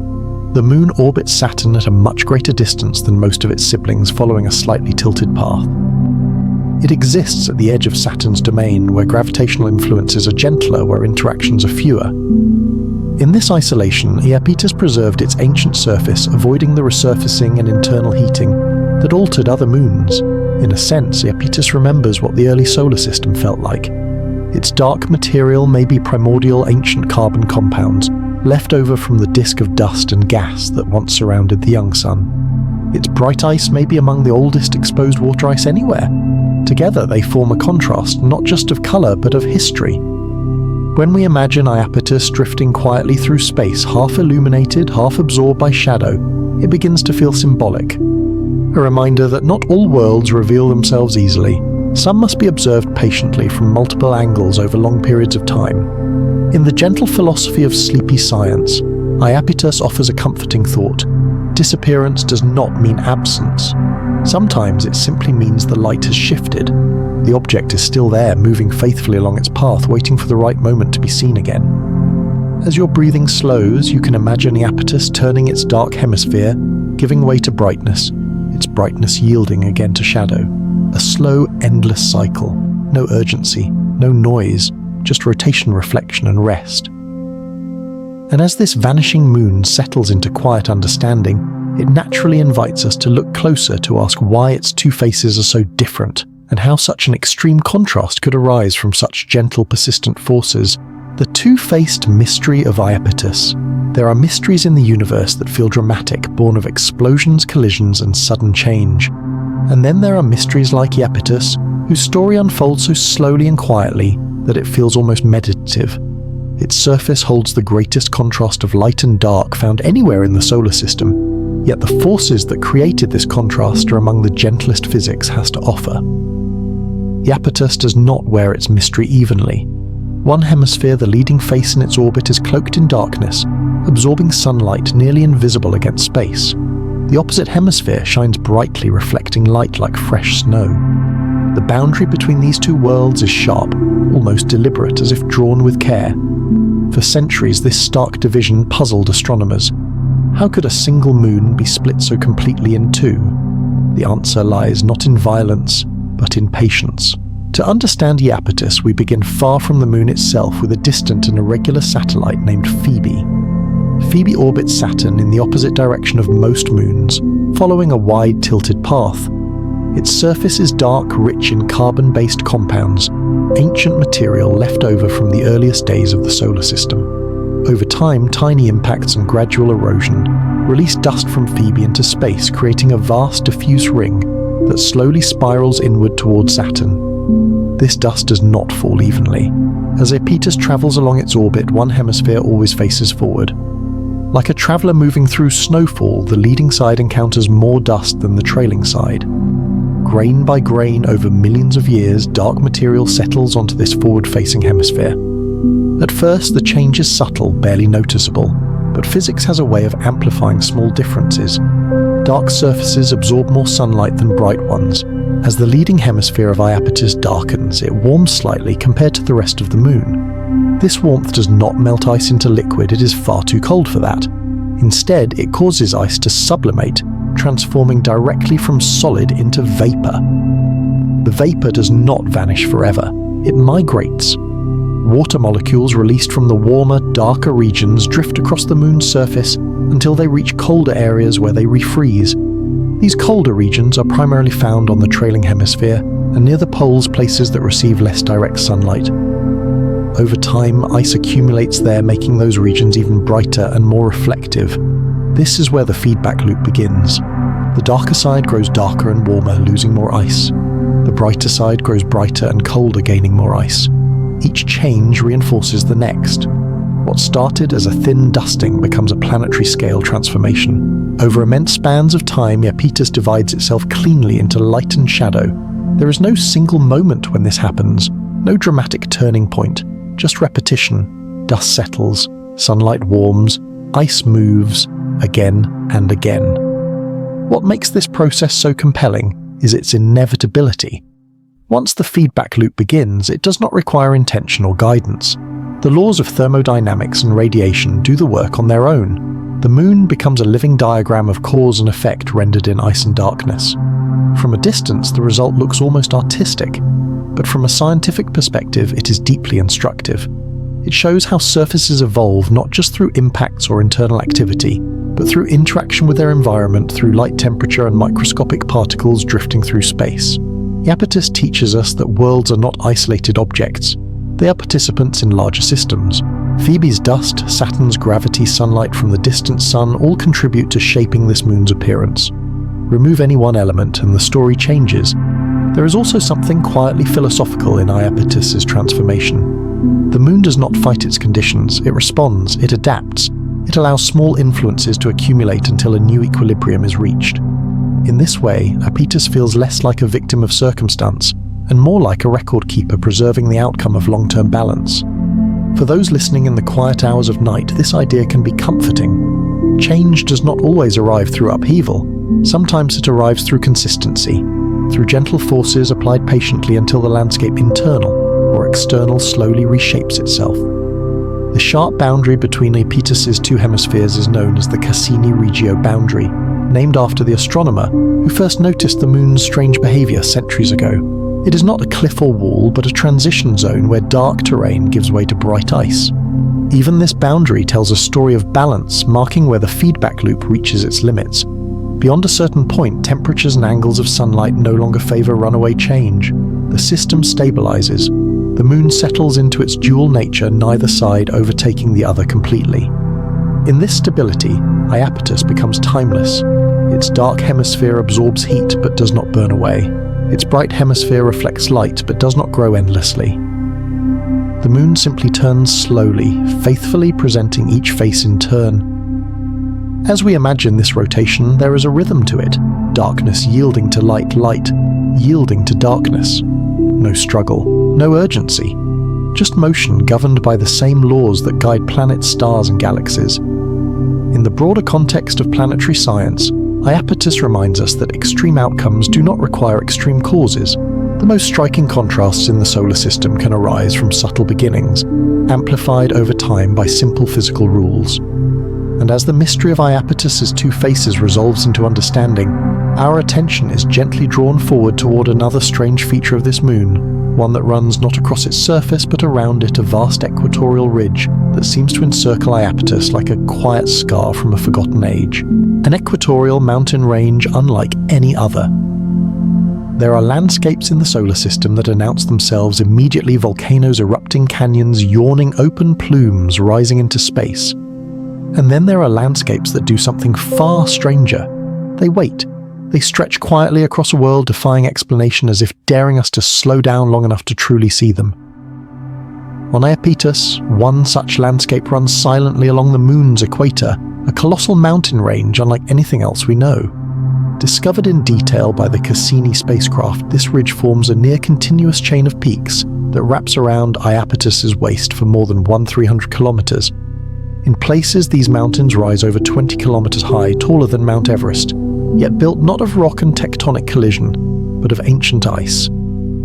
The moon orbits Saturn at a much greater distance than most of its siblings, following a slightly tilted path. It exists at the edge of Saturn's domain, where gravitational influences are gentler, where interactions are fewer. In this isolation, Iapetus preserved its ancient surface, avoiding the resurfacing and internal heating that altered other moons. In a sense, Iapetus remembers what the early solar system felt like. Its dark material may be primordial ancient carbon compounds, left over from the disk of dust and gas that once surrounded the young sun. Its bright ice may be among the oldest exposed water ice anywhere. Together they form a contrast not just of color but of history. When we imagine Iapetus drifting quietly through space, half illuminated, half absorbed by shadow, it begins to feel symbolic. A reminder that not all worlds reveal themselves easily. Some must be observed patiently from multiple angles over long periods of time. In the gentle philosophy of sleepy science, Iapetus offers a comforting thought. Disappearance does not mean absence. Sometimes it simply means the light has shifted. The object is still there, moving faithfully along its path, waiting for the right moment to be seen again. As your breathing slows, you can imagine Iapetus turning its dark hemisphere, giving way to brightness, its brightness yielding again to shadow. A slow, endless cycle. No urgency, no noise, just rotation, reflection, and rest. And as this vanishing moon settles into quiet understanding, it naturally invites us to look closer to ask why its two faces are so different, and how such an extreme contrast could arise from such gentle, persistent forces. The two-faced mystery of Iapetus. There are mysteries in the universe that feel dramatic, born of explosions, collisions, and sudden change. And then there are mysteries like Iapetus, whose story unfolds so slowly and quietly that it feels almost meditative. Its surface holds the greatest contrast of light and dark found anywhere in the solar system, yet the forces that created this contrast are among the gentlest physics has to offer. Iapetus does not wear its mystery evenly. One hemisphere, the leading face in its orbit, is cloaked in darkness, absorbing sunlight nearly invisible against space. The opposite hemisphere shines brightly, reflecting light like fresh snow. The boundary between these two worlds is sharp, almost deliberate, as if drawn with care. For centuries, this stark division puzzled astronomers. How could a single moon be split so completely in two? The answer lies not in violence, but in patience. To understand Iapetus, we begin far from the moon itself with a distant and irregular satellite named Phoebe. Phoebe orbits Saturn in the opposite direction of most moons, following a wide tilted path. Its surface is dark, rich in carbon-based compounds, ancient material left over from the earliest days of the solar system. Over time, tiny impacts and gradual erosion release dust from Phoebe into space, creating a vast diffuse ring that slowly spirals inward towards Saturn. This dust does not fall evenly. As Iapetus travels along its orbit, one hemisphere always faces forward. Like a traveller moving through snowfall, the leading side encounters more dust than the trailing side. Grain by grain, over millions of years, dark material settles onto this forward-facing hemisphere. At first, the change is subtle, barely noticeable, but physics has a way of amplifying small differences. Dark surfaces absorb more sunlight than bright ones. As the leading hemisphere of Iapetus darkens, it warms slightly compared to the rest of the moon. This warmth does not melt ice into liquid, it is far too cold for that. Instead, it causes ice to sublimate, transforming directly from solid into vapor. The vapor does not vanish forever, it migrates. Water molecules released from the warmer, darker regions drift across the moon's surface until they reach colder areas where they refreeze. These colder regions are primarily found on the trailing hemisphere and near the poles, places that receive less direct sunlight. Over time, ice accumulates there, making those regions even brighter and more reflective. This is where the feedback loop begins. The darker side grows darker and warmer, losing more ice. The brighter side grows brighter and colder, gaining more ice. Each change reinforces the next. What started as a thin dusting becomes a planetary-scale transformation. Over immense spans of time, Iapetus divides itself cleanly into light and shadow. There is no single moment when this happens, no dramatic turning point, just repetition. Dust settles, sunlight warms, ice moves, again and again. What makes this process so compelling is its inevitability. Once the feedback loop begins, it does not require intention or guidance. The laws of thermodynamics and radiation do the work on their own. The moon becomes a living diagram of cause and effect rendered in ice and darkness. From a distance, the result looks almost artistic, but from a scientific perspective, it is deeply instructive. It shows how surfaces evolve not just through impacts or internal activity, but through interaction with their environment, through light temperature and microscopic particles drifting through space. Iapetus teaches us that worlds are not isolated objects. They are participants in larger systems. Phoebe's dust, Saturn's gravity, sunlight from the distant sun all contribute to shaping this moon's appearance. Remove any one element and the story changes. There is also something quietly philosophical in Iapetus's transformation. The moon does not fight its conditions, it responds, it adapts. It allows small influences to accumulate until a new equilibrium is reached. In this way, Iapetus feels less like a victim of circumstance and more like a record keeper preserving the outcome of long-term balance. For those listening in the quiet hours of night, this idea can be comforting. Change does not always arrive through upheaval. Sometimes it arrives through consistency, through gentle forces applied patiently until the landscape internal or external slowly reshapes itself. The sharp boundary between Iapetus's two hemispheres is known as the Cassini-Regio boundary, named after the astronomer who first noticed the moon's strange behavior centuries ago. It is not a cliff or wall, but a transition zone where dark terrain gives way to bright ice. Even this boundary tells a story of balance, marking where the feedback loop reaches its limits. Beyond a certain point, temperatures and angles of sunlight no longer favor runaway change. The system stabilizes. The moon settles into its dual nature, neither side overtaking the other completely. In this stability, Iapetus becomes timeless. Its dark hemisphere absorbs heat but does not burn away. Its bright hemisphere reflects light but does not grow endlessly. The moon simply turns slowly, faithfully presenting each face in turn. As we imagine this rotation, there is a rhythm to it. Darkness yielding to light, light yielding to darkness. No struggle, no urgency. Just motion governed by the same laws that guide planets, stars, and galaxies. In the broader context of planetary science, Iapetus reminds us that extreme outcomes do not require extreme causes. The most striking contrasts in the solar system can arise from subtle beginnings, amplified over time by simple physical rules. And as the mystery of Iapetus's two faces resolves into understanding, our attention is gently drawn forward toward another strange feature of this moon, one that runs not across its surface but around it, a vast equatorial ridge that seems to encircle Iapetus like a quiet scar from a forgotten age. An equatorial mountain range unlike any other. There are landscapes in the solar system that announce themselves immediately: volcanoes, erupting canyons, yawning open plumes rising into space. And then there are landscapes that do something far stranger. They wait. They stretch quietly across a world, defying explanation, as if daring us to slow down long enough to truly see them. On Iapetus, one such landscape runs silently along the moon's equator, a colossal mountain range unlike anything else we know. Discovered in detail by the Cassini spacecraft, this ridge forms a near-continuous chain of peaks that wraps around Iapetus's waist for more than 1,300 kilometers. In places, these mountains rise over 20 kilometers high, taller than Mount Everest, yet built not of rock and tectonic collision, but of ancient ice.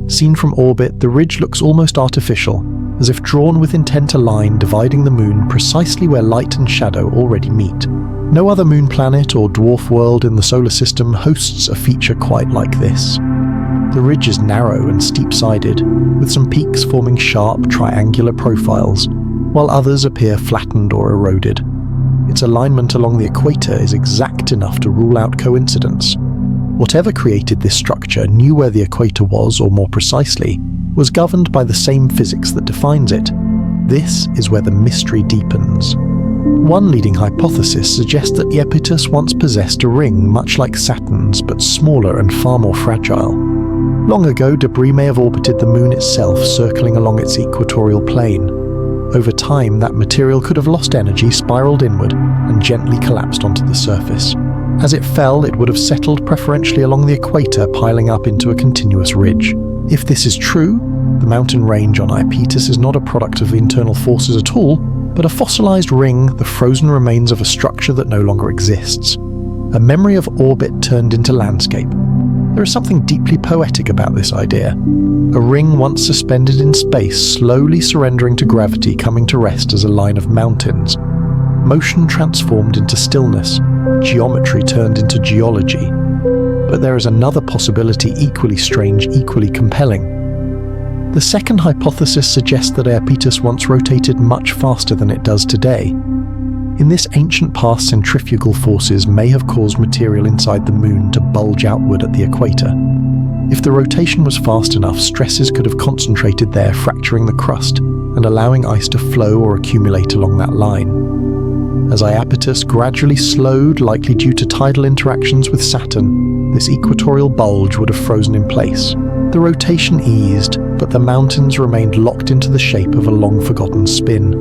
Seen from orbit, the ridge looks almost artificial, as if drawn with intent a line dividing the moon precisely where light and shadow already meet. No other moon planet or dwarf world in the solar system hosts a feature quite like this. The ridge is narrow and steep-sided, with some peaks forming sharp, triangular profiles, while others appear flattened or eroded. Its alignment along the equator is exact enough to rule out coincidence. Whatever created this structure knew where the equator was, or more precisely, was governed by the same physics that defines it. This is where the mystery deepens. One leading hypothesis suggests that Iapetus once possessed a ring much like Saturn's, but smaller and far more fragile. Long ago, debris may have orbited the moon itself, circling along its equatorial plane. Over time, that material could have lost energy, spiraled inward, and gently collapsed onto the surface. As it fell, it would have settled preferentially along the equator, piling up into a continuous ridge. If this is true, the mountain range on Iapetus is not a product of internal forces at all, but a fossilized ring, the frozen remains of a structure that no longer exists. A memory of orbit turned into landscape. There is something deeply poetic about this idea. A ring once suspended in space, slowly surrendering to gravity, coming to rest as a line of mountains. Motion transformed into stillness, geometry turned into geology. But there is another possibility equally strange, equally compelling. The second hypothesis suggests that Iapetus once rotated much faster than it does today. In this ancient past, centrifugal forces may have caused material inside the moon to bulge outward at the equator. If the rotation was fast enough, stresses could have concentrated there, fracturing the crust and allowing ice to flow or accumulate along that line. As Iapetus gradually slowed, likely due to tidal interactions with Saturn, this equatorial bulge would have frozen in place. The rotation eased, but the mountains remained locked into the shape of a long-forgotten spin.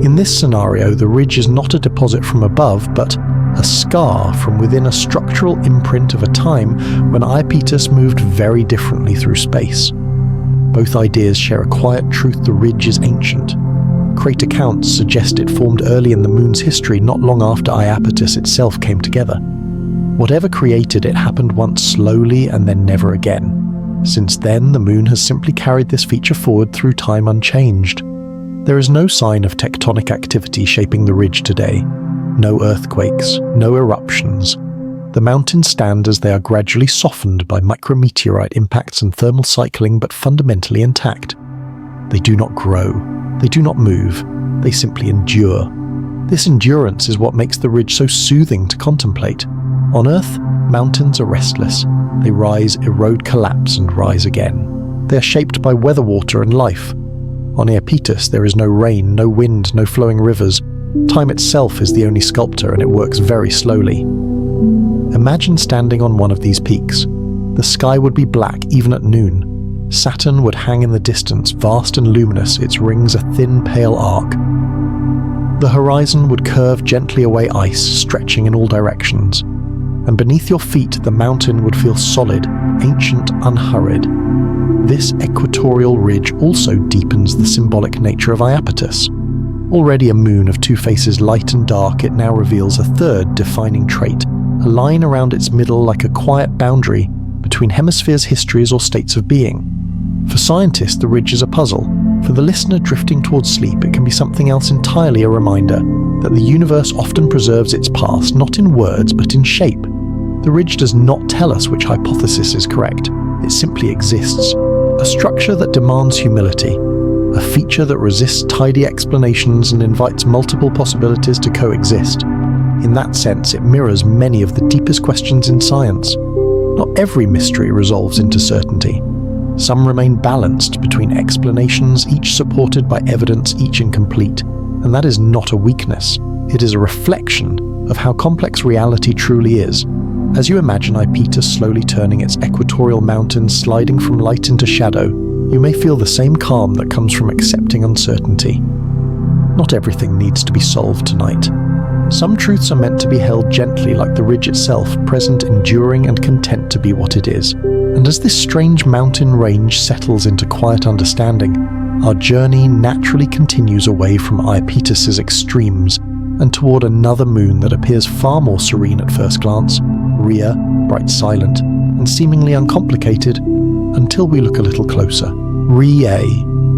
In this scenario, the ridge is not a deposit from above, but a scar from within a structural imprint of a time when Iapetus moved very differently through space. Both ideas share a quiet truth: the ridge is ancient. Crater counts suggest it formed early in the moon's history, not long after Iapetus itself came together. Whatever created it happened once slowly and then never again. Since then, the moon has simply carried this feature forward through time unchanged. There is no sign of tectonic activity shaping the ridge today. No earthquakes, no eruptions. The mountains stand as they are gradually softened by micrometeorite impacts and thermal cycling, but fundamentally intact. They do not grow. They do not move. They simply endure. This endurance is what makes the ridge so soothing to contemplate. On Earth, mountains are restless. They rise, erode, collapse, and rise again. They are shaped by weather, water, and life. On Iapetus, there is no rain, no wind, no flowing rivers. Time itself is the only sculptor, and it works very slowly. Imagine standing on one of these peaks. The sky would be black even at noon. Saturn would hang in the distance, vast and luminous, its rings a thin, pale arc. The horizon would curve gently away ice, stretching in all directions. And beneath your feet, the mountain would feel solid, ancient, unhurried. This equatorial ridge also deepens the symbolic nature of Iapetus. Already a moon of two faces, light and dark, it now reveals a third defining trait, a line around its middle like a quiet boundary between hemispheres, histories, or states of being. For scientists, the ridge is a puzzle. For the listener drifting towards sleep, it can be something else entirely, a reminder that the universe often preserves its past, not in words, but in shape. The ridge does not tell us which hypothesis is correct. It simply exists. A structure that demands humility, a feature that resists tidy explanations and invites multiple possibilities to coexist. In that sense, it mirrors many of the deepest questions in science. Not every mystery resolves into certainty. Some remain balanced between explanations, each supported by evidence, each incomplete. And that is not a weakness. It is a reflection of how complex reality truly is. As you imagine Ipetus slowly turning its equatorial mountains, sliding from light into shadow, you may feel the same calm that comes from accepting uncertainty. Not everything needs to be solved tonight. Some truths are meant to be held gently, like the ridge itself, present, enduring, and content to be what it is. And as this strange mountain range settles into quiet understanding, our journey naturally continues away from Iapetus's extremes and toward another moon that appears far more serene at first glance, Rhea, bright silent, and seemingly uncomplicated, until we look a little closer. Rhea,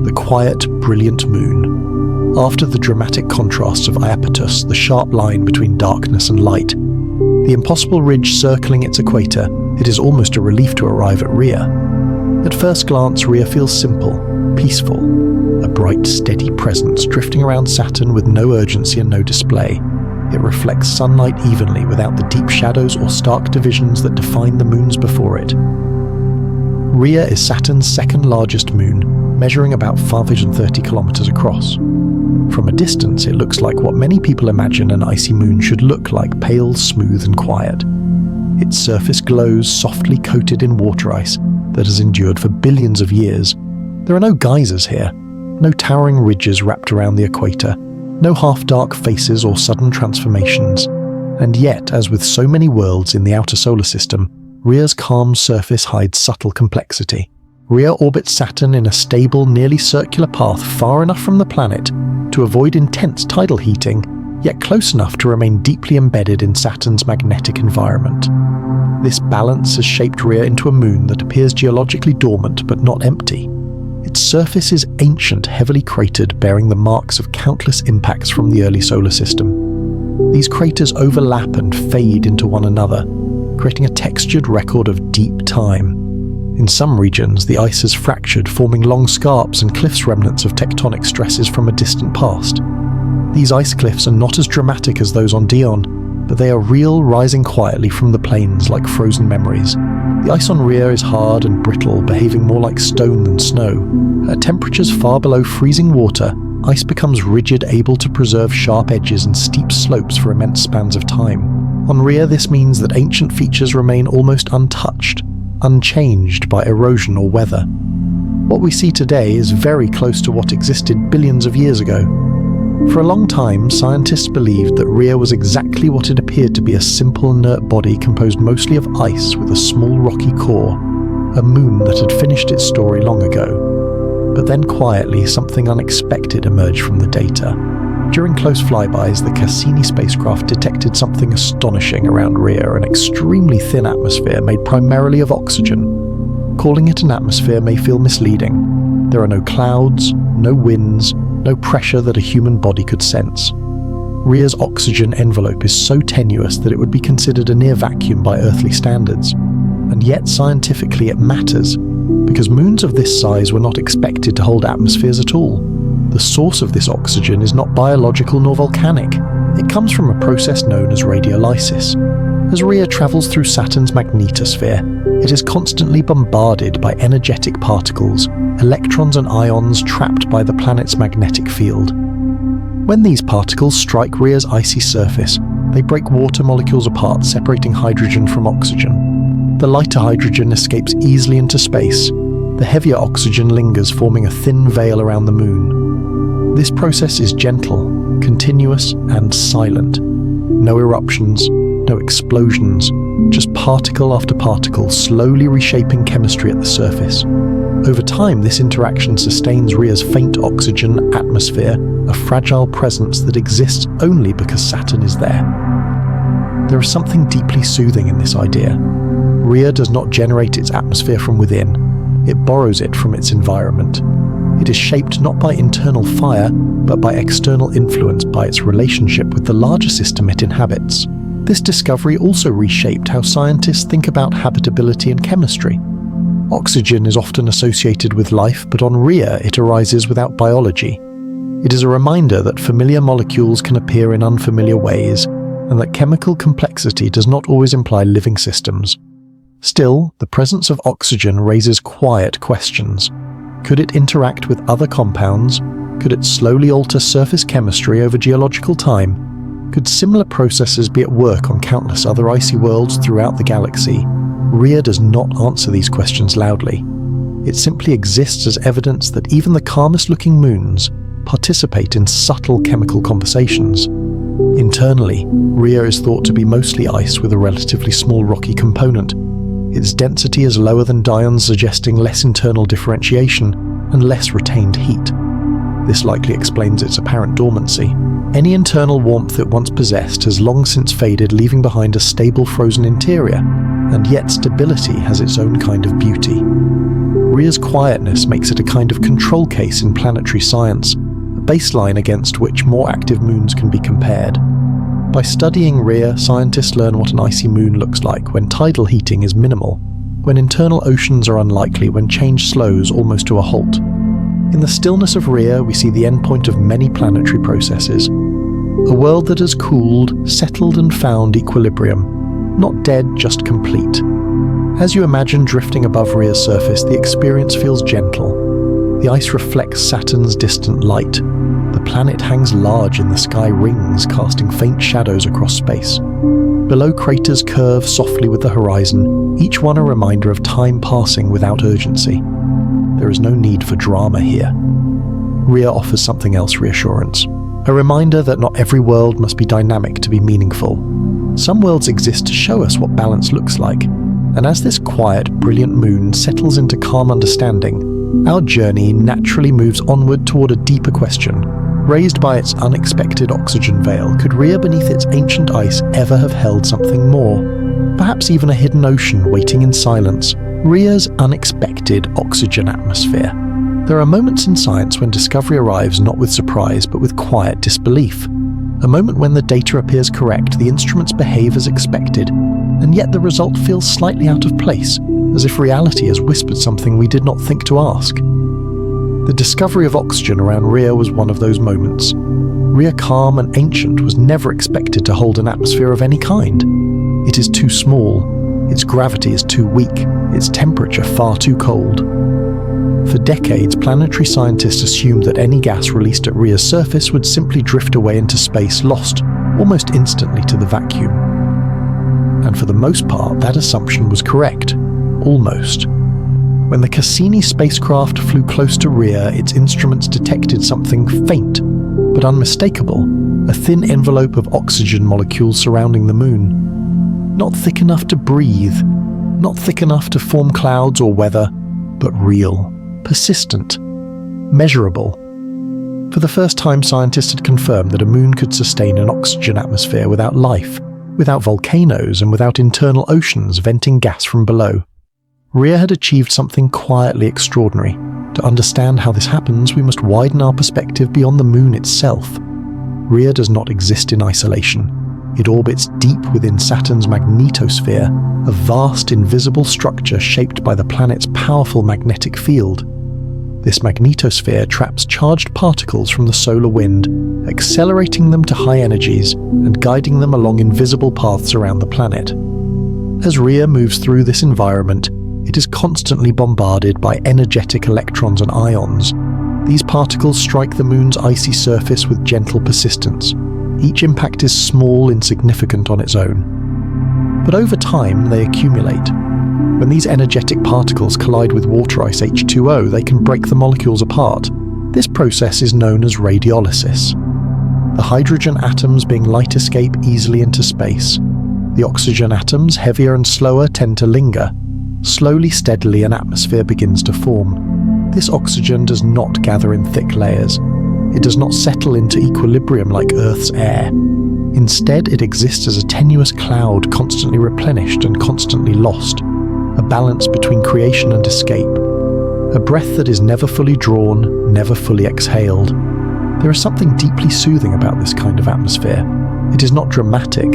the quiet, brilliant moon. After the dramatic contrasts of Iapetus, the sharp line between darkness and light, the impossible ridge circling its equator, it is almost a relief to arrive at Rhea. At first glance, Rhea feels simple, peaceful, a bright, steady presence drifting around Saturn with no urgency and no display. It reflects sunlight evenly without the deep shadows or stark divisions that define the moons before it. Rhea is Saturn's second largest moon, measuring about 530 kilometers across. From a distance, it looks like what many people imagine an icy moon should look like, pale, smooth, and quiet. Its surface glows, softly coated in water ice that has endured for billions of years. There are no geysers here, no towering ridges wrapped around the equator, no half-dark faces or sudden transformations. And yet, as with so many worlds in the outer solar system, Rhea's calm surface hides subtle complexity. Rhea orbits Saturn in a stable, nearly circular path far enough from the planet to avoid intense tidal heating, yet close enough to remain deeply embedded in Saturn's magnetic environment. This balance has shaped Rhea into a moon that appears geologically dormant but not empty. Its surface is ancient, heavily cratered, bearing the marks of countless impacts from the early solar system. These craters overlap and fade into one another, creating a textured record of deep time. In some regions, the ice has fractured, forming long scarps and cliffs remnants of tectonic stresses from a distant past. These ice cliffs are not as dramatic as those on Dione, but they are real, rising quietly from the plains like frozen memories. The ice on Rhea is hard and brittle, behaving more like stone than snow. At temperatures far below freezing water, ice becomes rigid, able to preserve sharp edges and steep slopes for immense spans of time. On Rhea, this means that ancient features remain almost untouched, unchanged by erosion or weather. What we see today is very close to what existed billions of years ago. For a long time, scientists believed that Rhea was exactly what it appeared to be, a simple, inert body composed mostly of ice with a small rocky core, a moon that had finished its story long ago. But then quietly, something unexpected emerged from the data. During close flybys, the Cassini spacecraft detected something astonishing around Rhea, an extremely thin atmosphere made primarily of oxygen. Calling it an atmosphere may feel misleading. There are no clouds, no winds, no pressure that a human body could sense. Rhea's oxygen envelope is so tenuous that it would be considered a near vacuum by earthly standards. And yet scientifically it matters, because moons of this size were not expected to hold atmospheres at all. The source of this oxygen is not biological nor volcanic. It comes from a process known as radiolysis. As Rhea travels through Saturn's magnetosphere, it is constantly bombarded by energetic particles, electrons and ions trapped by the planet's magnetic field. When these particles strike Rhea's icy surface, they break water molecules apart, separating hydrogen from oxygen. The lighter hydrogen escapes easily into space. The heavier oxygen lingers, forming a thin veil around the moon. This process is gentle, continuous, and silent. No eruptions, no explosions, just particle after particle slowly reshaping chemistry at the surface. Over time, this interaction sustains Rhea's faint oxygen atmosphere, a fragile presence that exists only because Saturn is there. There is something deeply soothing in this idea. Rhea does not generate its atmosphere from within. It borrows it from its environment. It is shaped not by internal fire, but by external influence, by its relationship with the larger system it inhabits. This discovery also reshaped how scientists think about habitability and chemistry. Oxygen is often associated with life, but on Rhea it arises without biology. It is a reminder that familiar molecules can appear in unfamiliar ways, and that chemical complexity does not always imply living systems. Still, the presence of oxygen raises quiet questions. Could it interact with other compounds? Could it slowly alter surface chemistry over geological time? Could similar processes be at work on countless other icy worlds throughout the galaxy? Rhea does not answer these questions loudly. It simply exists as evidence that even the calmest-looking moons participate in subtle chemical conversations. Internally, Rhea is thought to be mostly ice with a relatively small rocky component. Its density is lower than Dion's, suggesting less internal differentiation and less retained heat. This likely explains its apparent dormancy. Any internal warmth it once possessed has long since faded, leaving behind a stable frozen interior, and yet stability has its own kind of beauty. Rhea's quietness makes it a kind of control case in planetary science, a baseline against which more active moons can be compared. By studying Rhea, scientists learn what an icy moon looks like when tidal heating is minimal, when internal oceans are unlikely, when change slows almost to a halt. In the stillness of Rhea, we see the endpoint of many planetary processes. A world that has cooled, settled and found equilibrium. Not dead, just complete. As you imagine drifting above Rhea's surface, the experience feels gentle. The ice reflects Saturn's distant light. The planet hangs large in the sky rings, casting faint shadows across space. Below, craters curve softly with the horizon, each one a reminder of time passing without urgency. There is no need for drama here. Rhea offers something else: reassurance. A reminder that not every world must be dynamic to be meaningful. Some worlds exist to show us what balance looks like, and as this quiet, brilliant moon settles into calm understanding, our journey naturally moves onward toward a deeper question. Raised by its unexpected oxygen veil, could Rhea beneath its ancient ice ever have held something more? Perhaps even a hidden ocean waiting in silence. Rhea's unexpected oxygen atmosphere. There are moments in science when discovery arrives not with surprise but with quiet disbelief. A moment when the data appears correct, the instruments behave as expected, and yet the result feels slightly out of place, as if reality has whispered something we did not think to ask. The discovery of oxygen around Rhea was one of those moments. Rhea, calm and ancient, was never expected to hold an atmosphere of any kind. It is too small, its gravity is too weak, its temperature far too cold. For decades, planetary scientists assumed that any gas released at Rhea's surface would simply drift away into space, lost almost instantly to the vacuum. And for the most part, that assumption was correct. Almost. When the Cassini spacecraft flew close to Rhea, its instruments detected something faint but unmistakable: a thin envelope of oxygen molecules surrounding the moon. Not thick enough to breathe, not thick enough to form clouds or weather, but real, persistent, measurable. For the first time, scientists had confirmed that a moon could sustain an oxygen atmosphere without life, without volcanoes, and without internal oceans venting gas from below. Rhea had achieved something quietly extraordinary. To understand how this happens, we must widen our perspective beyond the moon itself. Rhea does not exist in isolation. It orbits deep within Saturn's magnetosphere, a vast invisible structure shaped by the planet's powerful magnetic field. This magnetosphere traps charged particles from the solar wind, accelerating them to high energies and guiding them along invisible paths around the planet. As Rhea moves through this environment, it is constantly bombarded by energetic electrons and ions. These particles strike the moon's icy surface with gentle persistence. Each impact is small, insignificant on its own. But over time, they accumulate. When these energetic particles collide with water ice H2O, they can break the molecules apart. This process is known as radiolysis. The hydrogen atoms being light escape easily into space. The oxygen atoms, heavier and slower, tend to linger. Slowly, steadily, an atmosphere begins to form. This oxygen does not gather in thick layers. It does not settle into equilibrium like Earth's air. Instead, it exists as a tenuous cloud, constantly replenished and constantly lost. A balance between creation and escape. A breath that is never fully drawn, never fully exhaled. There is something deeply soothing about this kind of atmosphere. It is not dramatic.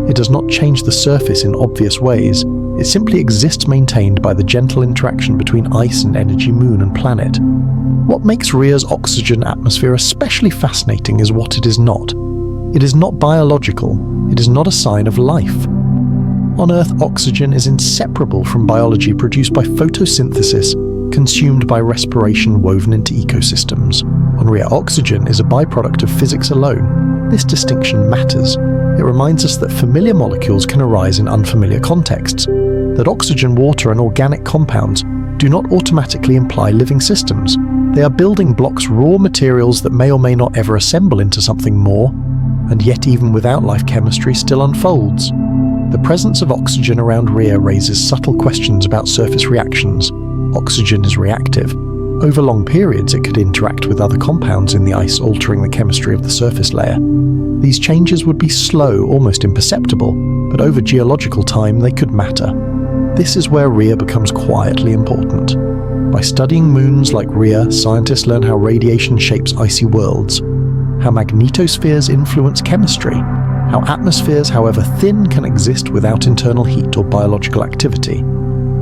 It does not change the surface in obvious ways. It simply exists maintained by the gentle interaction between ice and energy moon and planet. What makes Rhea's oxygen atmosphere especially fascinating is what it is not. It is not biological. It is not a sign of life. On Earth, oxygen is inseparable from biology produced by photosynthesis, consumed by respiration woven into ecosystems. On Rhea, oxygen is a byproduct of physics alone. This distinction matters. It reminds us that familiar molecules can arise in unfamiliar contexts, that oxygen, water, and organic compounds do not automatically imply living systems. They are building blocks, raw materials that may or may not ever assemble into something more, and yet even without life, chemistry still unfolds. The presence of oxygen around Rhea raises subtle questions about surface reactions. Oxygen is reactive. Over long periods, it could interact with other compounds in the ice, altering the chemistry of the surface layer. These changes would be slow, almost imperceptible, but over geological time they could matter. This is where Rhea becomes quietly important. By studying moons like Rhea, scientists learn how radiation shapes icy worlds, how magnetospheres influence chemistry, how atmospheres, however thin, can exist without internal heat or biological activity.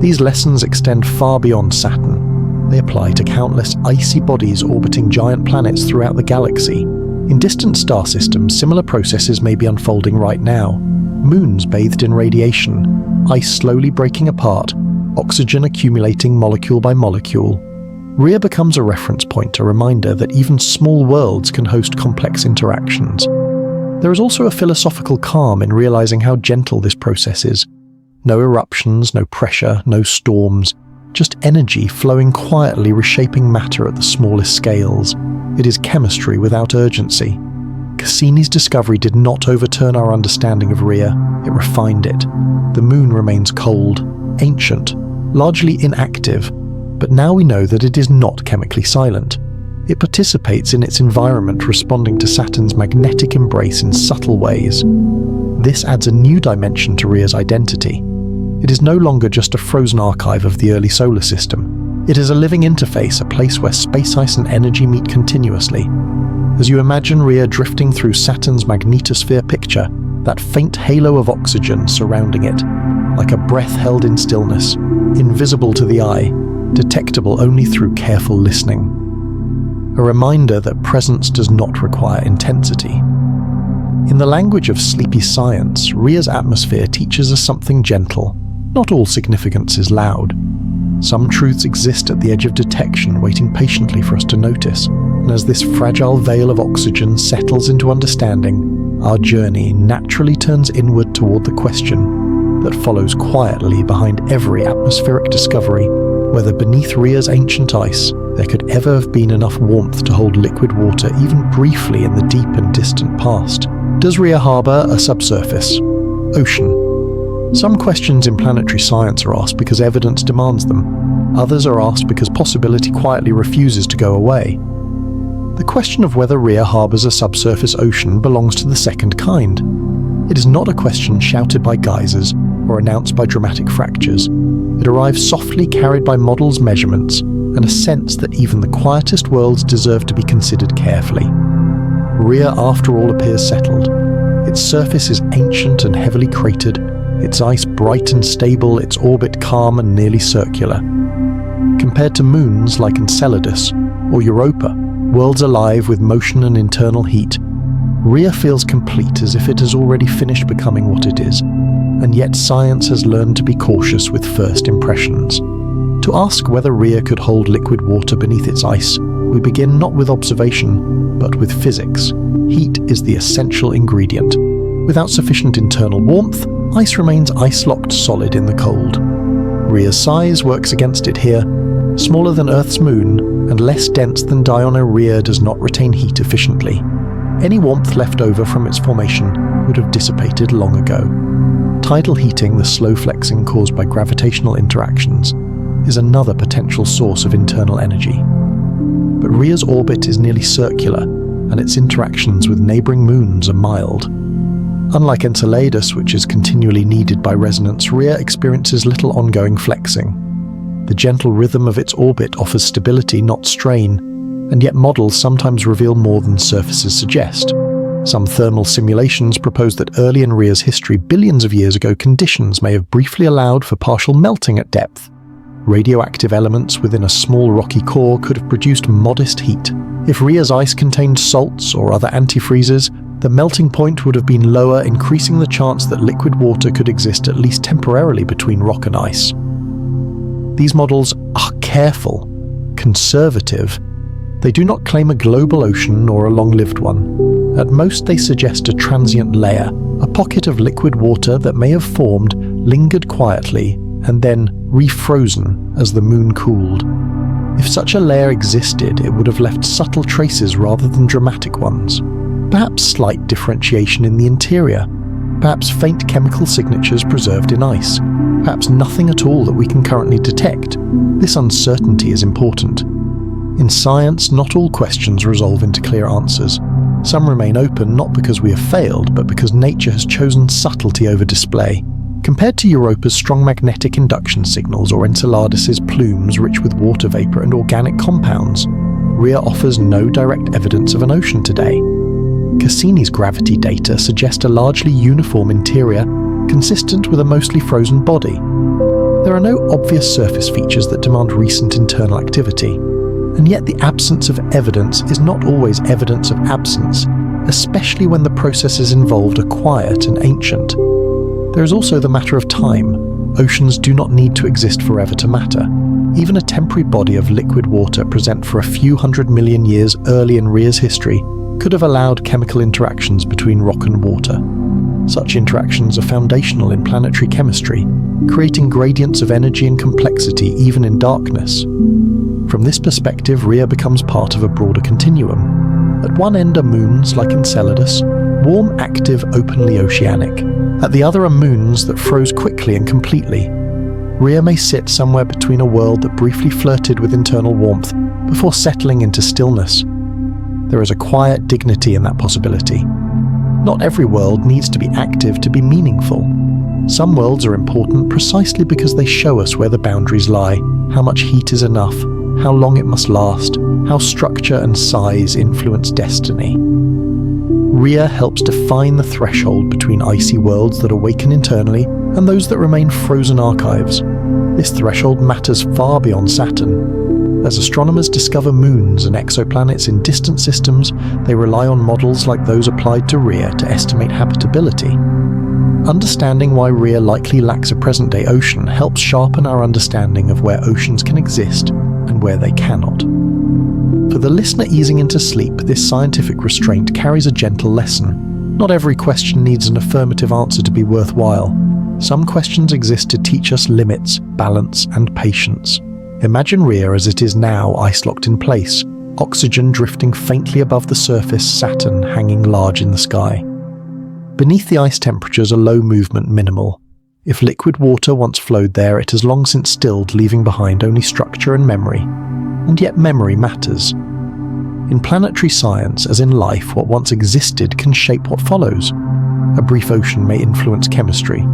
These lessons extend far beyond Saturn. They apply to countless icy bodies orbiting giant planets throughout the galaxy. In distant star systems, similar processes may be unfolding right now. Moons bathed in radiation, ice slowly breaking apart, oxygen accumulating molecule by molecule. Rhea becomes a reference point, a reminder that even small worlds can host complex interactions. There is also a philosophical calm in realizing how gentle this process is. No eruptions, no pressure, no storms, just energy flowing quietly, reshaping matter at the smallest scales. It is chemistry without urgency. Cassini's discovery did not overturn our understanding of Rhea, it refined it. The moon remains cold, ancient, largely inactive, but now we know that it is not chemically silent. It participates in its environment, responding to Saturn's magnetic embrace in subtle ways. This adds a new dimension to Rhea's identity. It is no longer just a frozen archive of the early solar system. It is a living interface, a place where space ice and energy meet continuously. As you imagine Rhea drifting through Saturn's magnetosphere, picture that faint halo of oxygen surrounding it, like a breath held in stillness, invisible to the eye, detectable only through careful listening. A reminder that presence does not require intensity. In the language of sleepy science, Rhea's atmosphere teaches us something gentle. Not all significance is loud. Some truths exist at the edge of detection, waiting patiently for us to notice. And as this fragile veil of oxygen settles into understanding, our journey naturally turns inward toward the question that follows quietly behind every atmospheric discovery, whether beneath Rhea's ancient ice there could ever have been enough warmth to hold liquid water even briefly in the deep and distant past. Does Rhea harbour a subsurface ocean? Some questions in planetary science are asked because evidence demands them. Others are asked because possibility quietly refuses to go away. The question of whether Rhea harbours a subsurface ocean belongs to the second kind. It is not a question shouted by geysers or announced by dramatic fractures. It arrives softly, carried by models, measurements, and a sense that even the quietest worlds deserve to be considered carefully. Rhea, after all, appears settled. Its surface is ancient and heavily cratered, its ice bright and stable, its orbit calm and nearly circular. Compared to moons like Enceladus or Europa, worlds alive with motion and internal heat, Rhea feels complete, as if it has already finished becoming what it is, and yet science has learned to be cautious with first impressions. To ask whether Rhea could hold liquid water beneath its ice, we begin not with observation, but with physics. Heat is the essential ingredient. Without sufficient internal warmth, ice remains ice-locked solid in the cold. Rhea's size works against it here. Smaller than Earth's moon, and less dense than Dione, Rhea does not retain heat efficiently. Any warmth left over from its formation would have dissipated long ago. Tidal heating, the slow flexing caused by gravitational interactions, is another potential source of internal energy. But Rhea's orbit is nearly circular, and its interactions with neighbouring moons are mild. Unlike Enceladus, which is continually kneaded by resonance, Rhea experiences little ongoing flexing. The gentle rhythm of its orbit offers stability, not strain, and yet models sometimes reveal more than surfaces suggest. Some thermal simulations propose that early in Rhea's history billions of years ago conditions may have briefly allowed for partial melting at depth. Radioactive elements within a small rocky core could have produced modest heat. If Rhea's ice contained salts or other antifreezes, the melting point would have been lower, increasing the chance that liquid water could exist at least temporarily between rock and ice. These models are careful, conservative. They do not claim a global ocean or a long-lived one. At most, they suggest a transient layer, a pocket of liquid water that may have formed, lingered quietly, and then refrozen as the moon cooled. If such a layer existed, it would have left subtle traces rather than dramatic ones. Perhaps slight differentiation in the interior. Perhaps faint chemical signatures preserved in ice. Perhaps nothing at all that we can currently detect. This uncertainty is important. In science, not all questions resolve into clear answers. Some remain open not because we have failed, but because nature has chosen subtlety over display. Compared to Europa's strong magnetic induction signals or Enceladus's plumes rich with water vapor and organic compounds, Rhea offers no direct evidence of an ocean today. Cassini's gravity data suggest a largely uniform interior, consistent with a mostly frozen body. There are no obvious surface features that demand recent internal activity, and yet the absence of evidence is not always evidence of absence, especially when the processes involved are quiet and ancient. There is also the matter of time. Oceans do not need to exist forever to matter. Even a temporary body of liquid water present for a few 100 million years early in Rhea's history could have allowed chemical interactions between rock and water. Such interactions are foundational in planetary chemistry, creating gradients of energy and complexity even in darkness. From this perspective, Rhea becomes part of a broader continuum. At one end are moons like Enceladus, warm, active, openly oceanic. At the other are moons that froze quickly and completely. Rhea may sit somewhere between a world that briefly flirted with internal warmth before settling into stillness. There is a quiet dignity in that possibility. Not every world needs to be active to be meaningful. Some worlds are important precisely because they show us where the boundaries lie, how much heat is enough, how long it must last, how structure and size influence destiny. Rhea helps define the threshold between icy worlds that awaken internally and those that remain frozen archives. This threshold matters far beyond Saturn. As astronomers discover moons and exoplanets in distant systems, they rely on models like those applied to Rhea to estimate habitability. Understanding why Rhea likely lacks a present-day ocean helps sharpen our understanding of where oceans can exist and where they cannot. For the listener easing into sleep, this scientific restraint carries a gentle lesson. Not every question needs an affirmative answer to be worthwhile. Some questions exist to teach us limits, balance, and patience. Imagine Rhea as it is now, ice-locked in place, oxygen drifting faintly above the surface, Saturn hanging large in the sky. Beneath the ice temperatures are low movement minimal. If liquid water once flowed there, it has long since stilled, leaving behind only structure and memory. And yet memory matters. In planetary science, as in life, what once existed can shape what follows. A brief ocean may influence chemistry.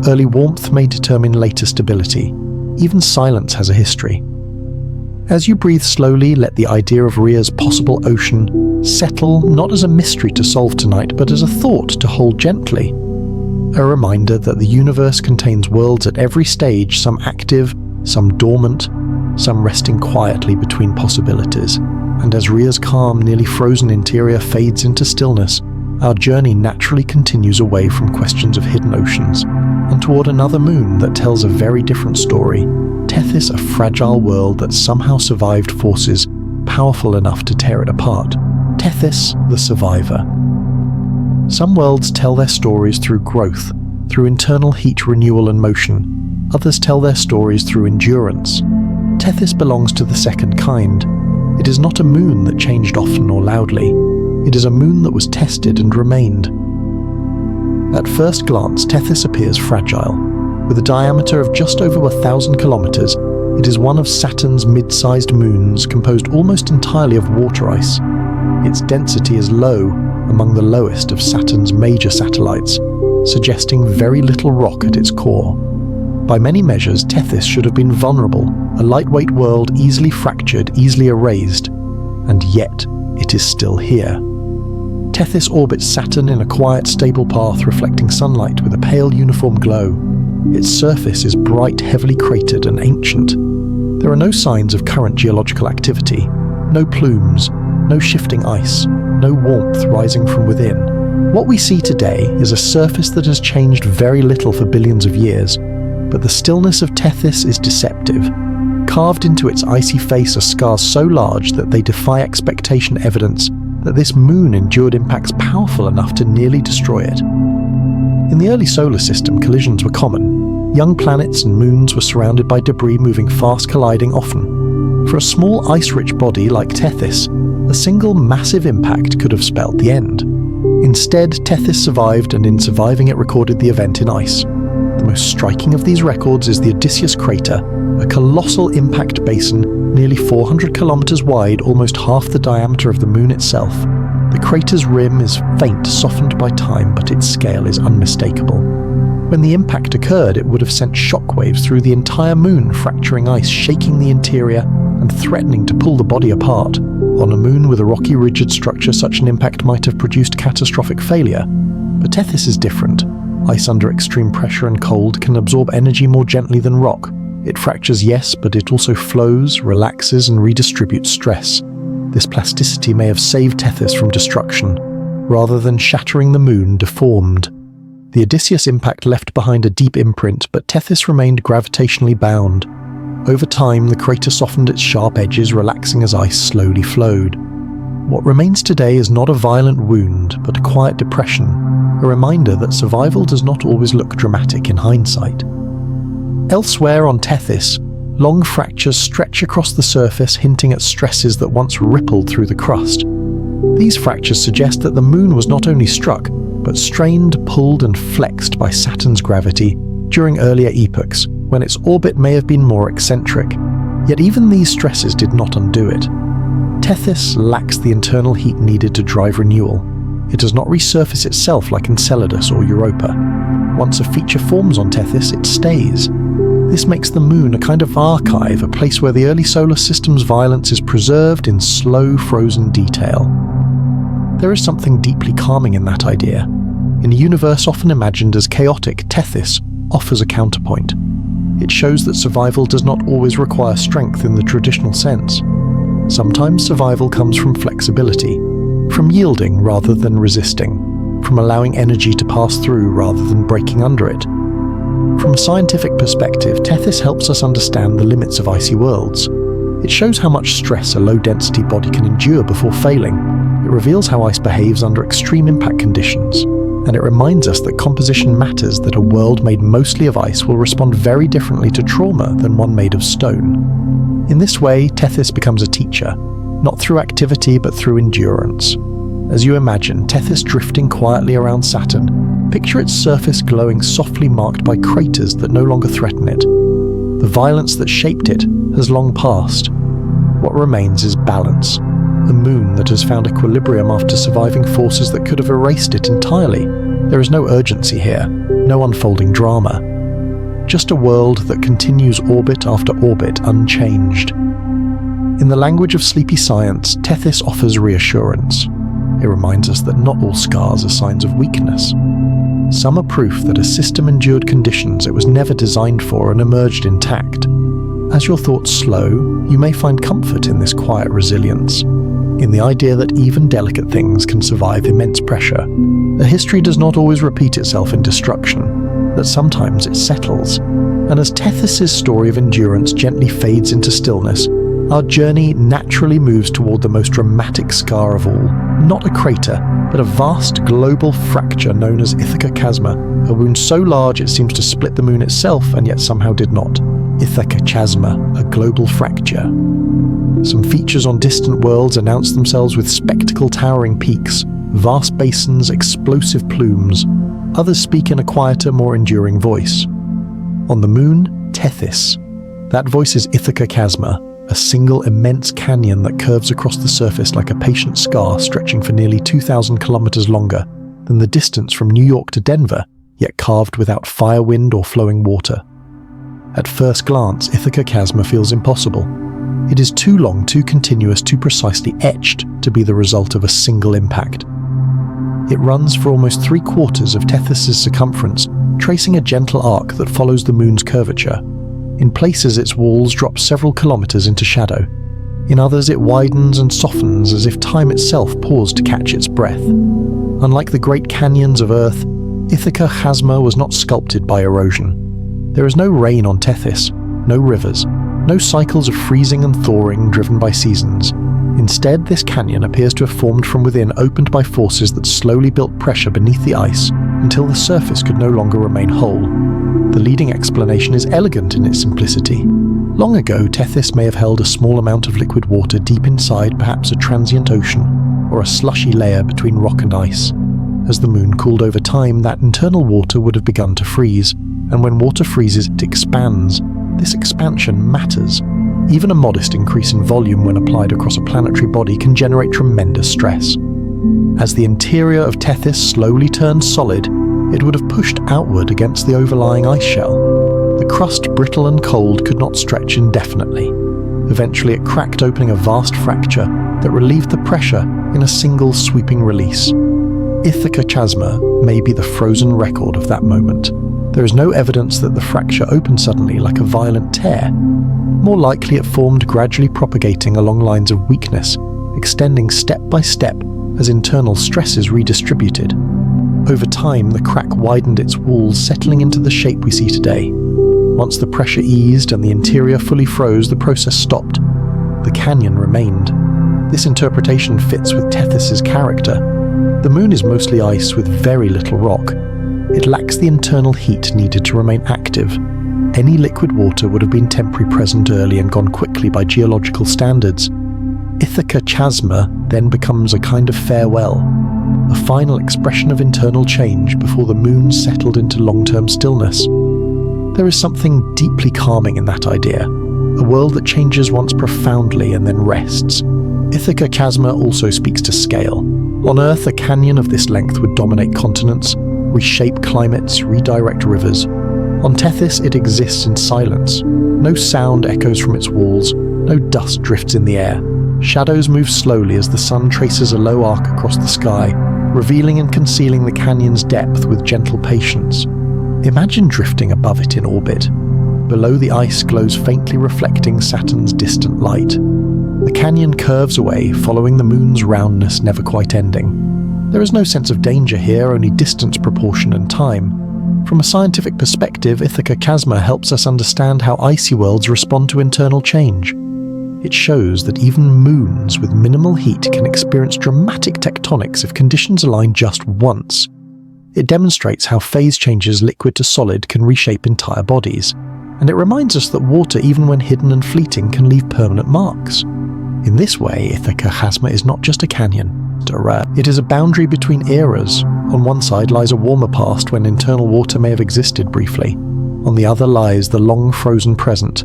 Early warmth may determine later stability. Even silence has a history. As you breathe slowly, let the idea of Rhea's possible ocean settle, not as a mystery to solve tonight, but as a thought to hold gently. A reminder that the universe contains worlds at every stage, some active, some dormant, some resting quietly between possibilities. And as Rhea's calm, nearly frozen interior fades into stillness, our journey naturally continues away from questions of hidden oceans and toward another moon that tells a very different story. Tethys, a fragile world that somehow survived forces powerful enough to tear it apart. Tethys, the survivor. Some worlds tell their stories through growth, through internal heat renewal and motion. Others tell their stories through endurance. Tethys belongs to the second kind. It is not a moon that changed often or loudly. It is a moon that was tested and remained. At first glance, Tethys appears fragile. With a diameter of just over 1,000 kilometers, it is one of Saturn's mid-sized moons composed almost entirely of water ice. Its density is low, among the lowest of Saturn's major satellites, suggesting very little rock at its core. By many measures, Tethys should have been vulnerable, a lightweight world easily fractured, easily erased, and yet it is still here. Tethys orbits Saturn in a quiet, stable path reflecting sunlight with a pale, uniform glow. Its surface is bright, heavily cratered and ancient. There are no signs of current geological activity, no plumes, no shifting ice, no warmth rising from within. What we see today is a surface that has changed very little for billions of years, but the stillness of Tethys is deceptive. Carved into its icy face are scars so large that they defy expectation, evidence that this moon endured impacts powerful enough to nearly destroy it. In the early solar system, collisions were common. Young planets and moons were surrounded by debris moving fast, colliding often. For a small ice-rich body like Tethys, a single massive impact could have spelled the end. Instead, Tethys survived, and in surviving it recorded the event in ice. The most striking of these records is the Odysseus crater, a colossal impact basin nearly 400 kilometers wide, almost half the diameter of the moon itself. The crater's rim is faint, softened by time, but its scale is unmistakable. When the impact occurred, it would have sent shockwaves through the entire moon, fracturing ice, shaking the interior, and threatening to pull the body apart. On a moon with a rocky, rigid structure, such an impact might have produced catastrophic failure. But Tethys is different. Ice under extreme pressure and cold can absorb energy more gently than rock. It fractures, yes, but it also flows, relaxes, and redistributes stress. This plasticity may have saved Tethys from destruction, rather than shattering the moon deformed. The Odysseus impact left behind a deep imprint, but Tethys remained gravitationally bound. Over time, the crater softened its sharp edges, relaxing as ice slowly flowed. What remains today is not a violent wound, but a quiet depression, a reminder that survival does not always look dramatic in hindsight. Elsewhere on Tethys, long fractures stretch across the surface, hinting at stresses that once rippled through the crust. These fractures suggest that the moon was not only struck, but strained, pulled, and flexed by Saturn's gravity during earlier epochs, when its orbit may have been more eccentric. Yet even these stresses did not undo it. Tethys lacks the internal heat needed to drive renewal. It does not resurface itself like Enceladus or Europa. Once a feature forms on Tethys, it stays. This makes the moon a kind of archive, a place where the early solar system's violence is preserved in slow, frozen detail. There is something deeply calming in that idea. In a universe often imagined as chaotic, Tethys offers a counterpoint. It shows that survival does not always require strength in the traditional sense. Sometimes survival comes from flexibility, from yielding rather than resisting, from allowing energy to pass through rather than breaking under it. From a scientific perspective, Tethys helps us understand the limits of icy worlds. It shows how much stress a low-density body can endure before failing. It reveals how ice behaves under extreme impact conditions. And it reminds us that composition matters, that a world made mostly of ice will respond very differently to trauma than one made of stone. In this way, Tethys becomes a teacher, not through activity but through endurance. As you imagine Tethys drifting quietly around Saturn, picture its surface glowing softly, marked by craters that no longer threaten it. The violence that shaped it has long passed. What remains is balance, a moon that has found equilibrium after surviving forces that could have erased it entirely. There is no urgency here, no unfolding drama. Just a world that continues orbit after orbit unchanged. In the language of sleepy science, Tethys offers reassurance. It reminds us that not all scars are signs of weakness. Some are proof that a system endured conditions it was never designed for and emerged intact. As your thoughts slow, you may find comfort in this quiet resilience, in the idea that even delicate things can survive immense pressure, that history does not always repeat itself in destruction, that sometimes it settles. And as Tethys' story of endurance gently fades into stillness, our journey naturally moves toward the most dramatic scar of all. Not a crater, but a vast global fracture known as Ithaca Chasma, a wound so large it seems to split the moon itself and yet somehow did not. Ithaca Chasma, a global fracture. Some features on distant worlds announce themselves with spectacle towering peaks, vast basins, explosive plumes. Others speak in a quieter, more enduring voice. On the moon, Tethys. That voice is Ithaca Chasma, a single immense canyon that curves across the surface like a patient scar stretching for nearly 2,000 kilometers longer than the distance from New York to Denver, yet carved without fire, wind, or flowing water. At first glance, Ithaca Chasma feels impossible. It is too long, too continuous, too precisely etched to be the result of a single impact. It runs for almost 3/4 of Tethys' circumference, tracing a gentle arc that follows the moon's curvature. In places, its walls drop several kilometers into shadow. In others, it widens and softens as if time itself paused to catch its breath. Unlike the great canyons of Earth, Ithaca Chasma was not sculpted by erosion. There is no rain on Tethys, no rivers, no cycles of freezing and thawing driven by seasons. Instead, this canyon appears to have formed from within, opened by forces that slowly built pressure beneath the ice until the surface could no longer remain whole. The leading explanation is elegant in its simplicity. Long ago, Tethys may have held a small amount of liquid water deep inside perhaps a transient ocean or a slushy layer between rock and ice. As the moon cooled over time, that internal water would have begun to freeze, and when water freezes, it expands. This expansion matters. Even a modest increase in volume when applied across a planetary body can generate tremendous stress. As the interior of Tethys slowly turned solid, it would have pushed outward against the overlying ice shell. The crust, brittle and cold, could not stretch indefinitely. Eventually it cracked, opening a vast fracture that relieved the pressure in a single sweeping release. Ithaca Chasma may be the frozen record of that moment. There is no evidence that the fracture opened suddenly like a violent tear. More likely it formed gradually, propagating along lines of weakness, extending step by step as internal stresses redistributed. Over time, the crack widened its walls, settling into the shape we see today. Once the pressure eased and the interior fully froze, the process stopped. The canyon remained. This interpretation fits with Tethys' character. The moon is mostly ice with very little rock. It lacks the internal heat needed to remain active. Any liquid water would have been temporarily present early and gone quickly by geological standards. Ithaca Chasma then becomes a kind of farewell, a final expression of internal change before the moon settled into long-term stillness. There is something deeply calming in that idea, a world that changes once profoundly and then rests. Ithaca Chasma also speaks to scale. On Earth, a canyon of this length would dominate continents, reshape climates, redirect rivers. On Tethys, it exists in silence. No sound echoes from its walls, no dust drifts in the air. Shadows move slowly as the sun traces a low arc across the sky, revealing and concealing the canyon's depth with gentle patience. Imagine drifting above it in orbit. Below, the ice glows faintly, reflecting Saturn's distant light. The canyon curves away, following the moon's roundness, never quite ending. There is no sense of danger here, only distance, proportion, and time. From a scientific perspective, Ithaca Chasma helps us understand how icy worlds respond to internal change. It shows that even moons with minimal heat can experience dramatic tectonics if conditions align just once. It demonstrates how phase changes, liquid to solid, can reshape entire bodies. And it reminds us that water, even when hidden and fleeting, can leave permanent marks. In this way, Ithaca Chasma is not just a canyon. It is a boundary between eras. On one side lies a warmer past when internal water may have existed briefly. On the other lies the long frozen present.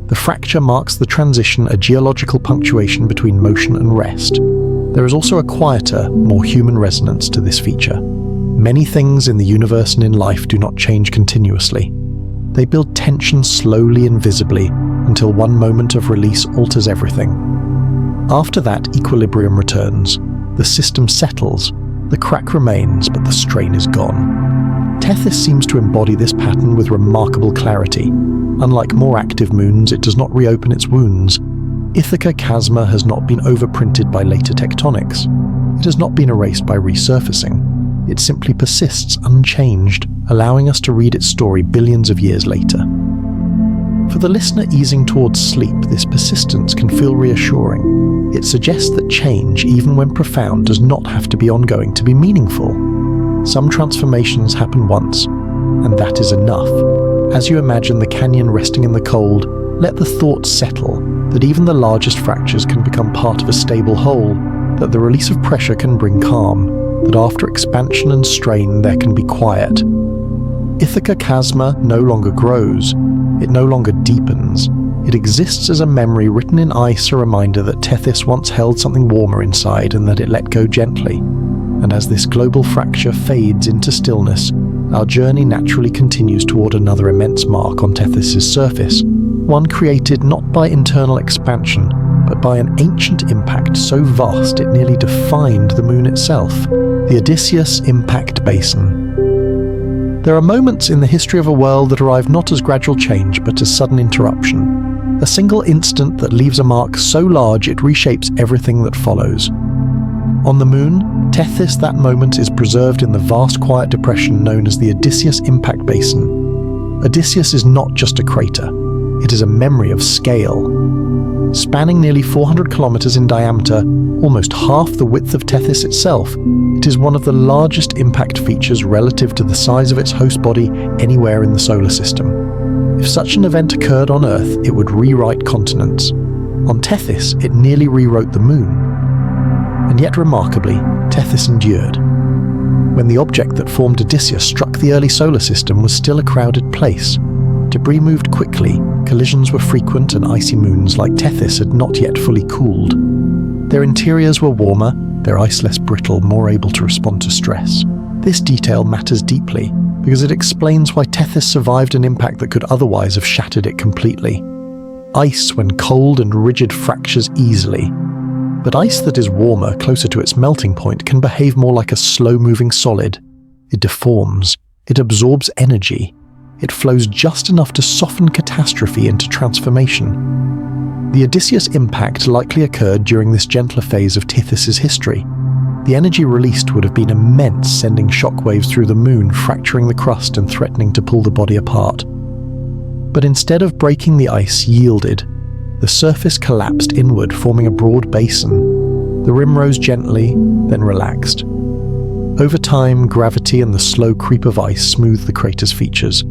The fracture marks the transition, a geological punctuation between motion and rest. There is also a quieter, more human resonance to this feature. Many things in the universe and in life do not change continuously. They build tension slowly and visibly until one moment of release alters everything. After that, equilibrium returns. The system settles, the crack remains, but the strain is gone. Tethys seems to embody this pattern with remarkable clarity. Unlike more active moons, it does not reopen its wounds. Ithaca Chasma has not been overprinted by later tectonics. It has not been erased by resurfacing. It simply persists unchanged, allowing us to read its story billions of years later. For the listener easing towards sleep, this persistence can feel reassuring. It suggests that change, even when profound, does not have to be ongoing to be meaningful. Some transformations happen once, and that is enough. As you imagine the canyon resting in the cold, let the thought settle that even the largest fractures can become part of a stable whole, that the release of pressure can bring calm, that after expansion and strain there can be quiet. Ithaca Chasma no longer grows, it no longer deepens. It exists as a memory written in ice, a reminder that Tethys once held something warmer inside and that it let go gently. And as this global fracture fades into stillness, our journey naturally continues toward another immense mark on Tethys' surface, one created not by internal expansion, but by an ancient impact so vast it nearly defined the moon itself, the Odysseus Impact Basin. There are moments in the history of a world that arrive not as gradual change but as sudden interruption. A single instant that leaves a mark so large it reshapes everything that follows. On the moon, Tethys, that moment is preserved in the vast quiet depression known as the Odysseus Impact Basin. Odysseus is not just a crater, it is a memory of scale. Spanning nearly 400 kilometers in diameter, almost half the width of Tethys itself, it is one of the largest impact features relative to the size of its host body anywhere in the solar system. If such an event occurred on Earth, it would rewrite continents. On Tethys, it nearly rewrote the moon. And yet remarkably, Tethys endured. When the object that formed Odysseus struck the early solar system was still a crowded place. Debris moved quickly, collisions were frequent, and icy moons like Tethys had not yet fully cooled. Their interiors were warmer, their ice less brittle, more able to respond to stress. This detail matters deeply, because it explains why Tethys survived an impact that could otherwise have shattered it completely. Ice, when cold and rigid, fractures easily. But ice that is warmer, closer to its melting point, can behave more like a slow-moving solid. It deforms, it absorbs energy, it flows just enough to soften catastrophe into transformation. The Odysseus impact likely occurred during this gentler phase of Tethys's history. The energy released would have been immense, sending shockwaves through the moon, fracturing the crust and threatening to pull the body apart. But instead of breaking, the ice yielded. The surface collapsed inward, forming a broad basin. The rim rose gently, then relaxed. Over time, gravity and the slow creep of ice smoothed the crater's features.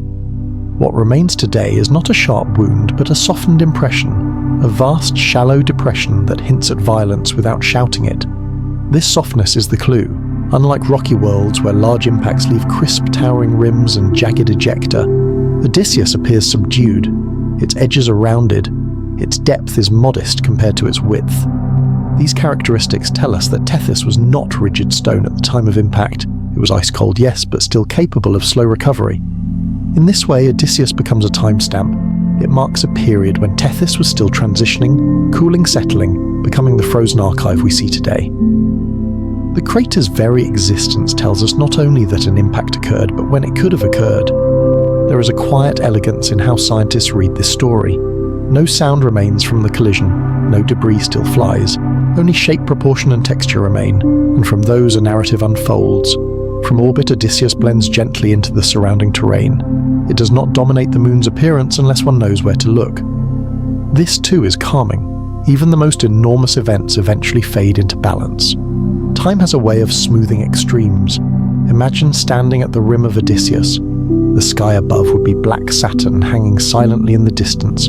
What remains today is not a sharp wound, but a softened impression, a vast, shallow depression that hints at violence without shouting it. This softness is the clue. Unlike rocky worlds where large impacts leave crisp, towering rims and jagged ejecta, Odysseus appears subdued. Its edges are rounded. Its depth is modest compared to its width. These characteristics tell us that Tethys was not rigid stone at the time of impact. It was ice-cold, yes, but still capable of slow recovery. In this way, Odysseus becomes a timestamp. It marks a period when Tethys was still transitioning, cooling, settling, becoming the frozen archive we see today. The crater's very existence tells us not only that an impact occurred, but when it could have occurred. There is a quiet elegance in how scientists read this story. No sound remains from the collision, no debris still flies, only shape, proportion and texture remain, and from those a narrative unfolds. From orbit, Odysseus blends gently into the surrounding terrain. It does not dominate the moon's appearance unless one knows where to look. This too is calming. Even the most enormous events eventually fade into balance. Time has a way of smoothing extremes. Imagine standing at the rim of Odysseus. The sky above would be black Saturn hanging silently in the distance.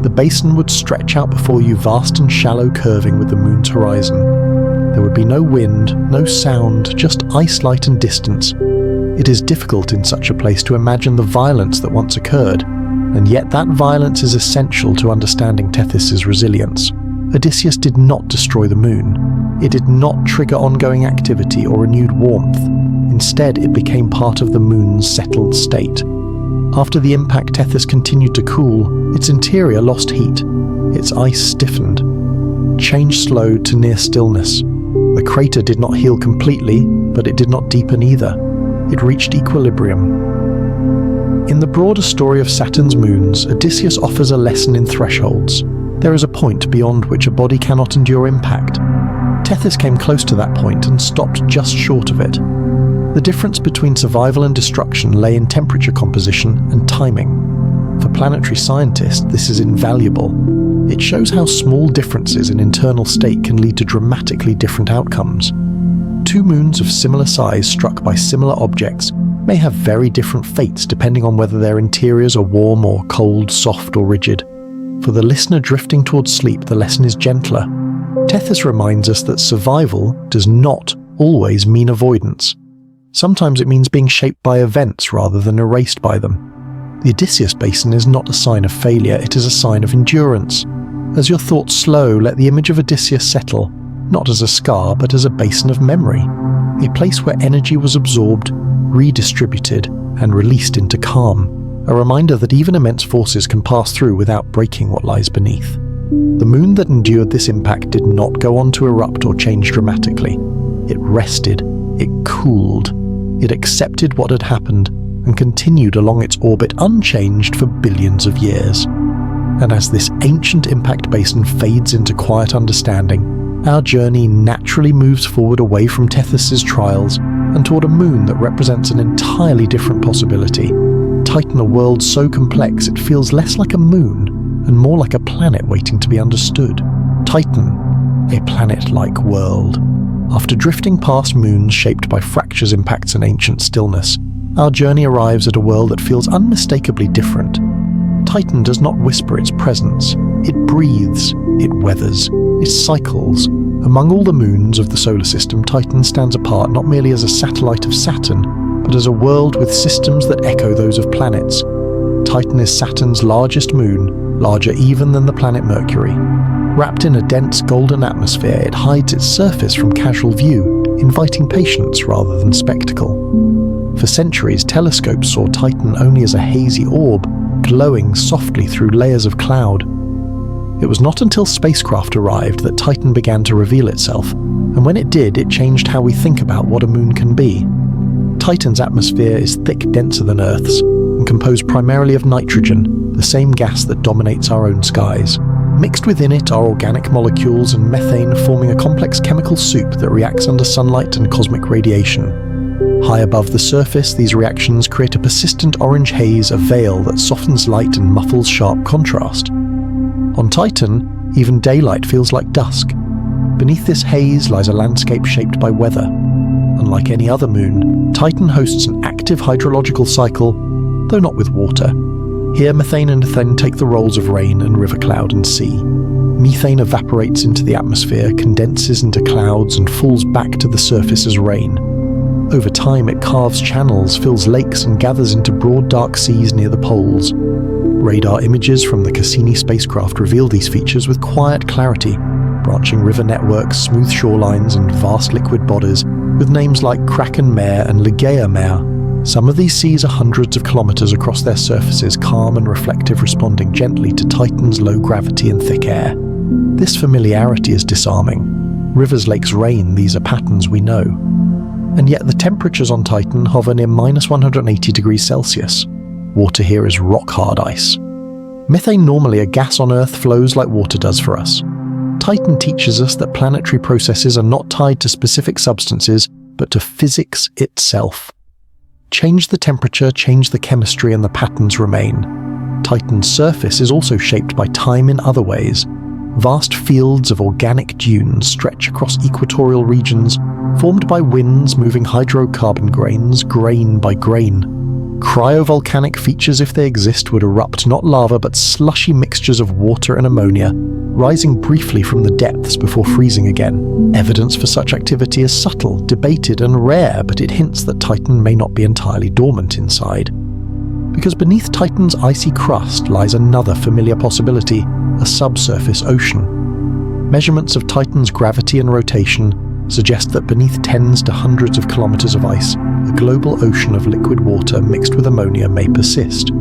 The basin would stretch out before you, vast and shallow, curving with the moon's horizon. There would be no wind, no sound, just ice, light and distance. It is difficult in such a place to imagine the violence that once occurred, and yet that violence is essential to understanding Tethys's resilience. Odysseus did not destroy the moon. It did not trigger ongoing activity or renewed warmth. Instead, it became part of the moon's settled state. After the impact, Tethys continued to cool. Its interior lost heat. Its ice stiffened. Change slowed to near stillness. The crater did not heal completely, but it did not deepen either. It reached equilibrium. In the broader story of Saturn's moons, Odysseus offers a lesson in thresholds. There is a point beyond which a body cannot endure impact. Tethys came close to that point and stopped just short of it. The difference between survival and destruction lay in temperature composition and timing. For planetary scientists, this is invaluable. It shows how small differences in internal state can lead to dramatically different outcomes. Two moons of similar size struck by similar objects may have very different fates depending on whether their interiors are warm or cold, soft or rigid. For the listener drifting towards sleep, the lesson is gentler. Tethys reminds us that survival does not always mean avoidance. Sometimes it means being shaped by events rather than erased by them. The Odysseus Basin is not a sign of failure, it is a sign of endurance. As your thoughts slow, let the image of Odysseus settle, not as a scar, but as a basin of memory, a place where energy was absorbed, redistributed, and released into calm, a reminder that even immense forces can pass through without breaking what lies beneath. The moon that endured this impact did not go on to erupt or change dramatically. It rested, it cooled, it accepted what had happened and continued along its orbit unchanged for billions of years. And as this ancient impact basin fades into quiet understanding, our journey naturally moves forward away from Tethys' trials and toward a moon that represents an entirely different possibility. Titan, a world so complex it feels less like a moon and more like a planet waiting to be understood. Titan, a planet-like world. After drifting past moons shaped by fractures, impacts, and ancient stillness, our journey arrives at a world that feels unmistakably different. Titan does not whisper its presence. It breathes, it weathers, it cycles. Among all the moons of the solar system, Titan stands apart not merely as a satellite of Saturn, but as a world with systems that echo those of planets. Titan is Saturn's largest moon, larger even than the planet Mercury. Wrapped in a dense golden atmosphere, it hides its surface from casual view, inviting patience rather than spectacle. For centuries, telescopes saw Titan only as a hazy orb, glowing softly through layers of cloud. It was not until spacecraft arrived that Titan began to reveal itself, and when it did, it changed how we think about what a moon can be. Titan's atmosphere is thick, denser than Earth's, and composed primarily of nitrogen, the same gas that dominates our own skies. Mixed within it are organic molecules and methane, forming a complex chemical soup that reacts under sunlight and cosmic radiation. High above the surface, these reactions create a persistent orange haze, a veil that softens light and muffles sharp contrast. On Titan, even daylight feels like dusk. Beneath this haze lies a landscape shaped by weather. Unlike any other moon, Titan hosts an active hydrological cycle, though not with water. Here, methane and ethane take the roles of rain and river cloud and sea. Methane evaporates into the atmosphere, condenses into clouds, and falls back to the surface as rain. Over time, it carves channels, fills lakes, and gathers into broad dark seas near the poles. Radar images from the Cassini spacecraft reveal these features with quiet clarity, branching river networks, smooth shorelines, and vast liquid bodies, with names like Kraken Mare and Ligeia Mare. Some of these seas are hundreds of kilometers across their surfaces, calm and reflective, responding gently to Titan's low gravity and thick air. This familiarity is disarming. Rivers, lakes, rain, these are patterns we know. And yet the temperatures on Titan hover near -180 degrees Celsius. Water here is rock-hard ice. Methane, normally a gas on Earth, flows like water does for us. Titan teaches us that planetary processes are not tied to specific substances, but to physics itself. Change the temperature, change the chemistry, and the patterns remain. Titan's surface is also shaped by time in other ways. Vast fields of organic dunes stretch across equatorial regions, formed by winds moving hydrocarbon grains, grain by grain. Cryovolcanic features, if they exist, would erupt not lava but slushy mixtures of water and ammonia, rising briefly from the depths before freezing again. Evidence for such activity is subtle, debated, and rare, but it hints that Titan may not be entirely dormant inside. Because beneath Titan's icy crust lies another familiar possibility, a subsurface ocean. Measurements of Titan's gravity and rotation suggest that beneath tens to hundreds of kilometers of ice, a global ocean of liquid water mixed with ammonia may persist.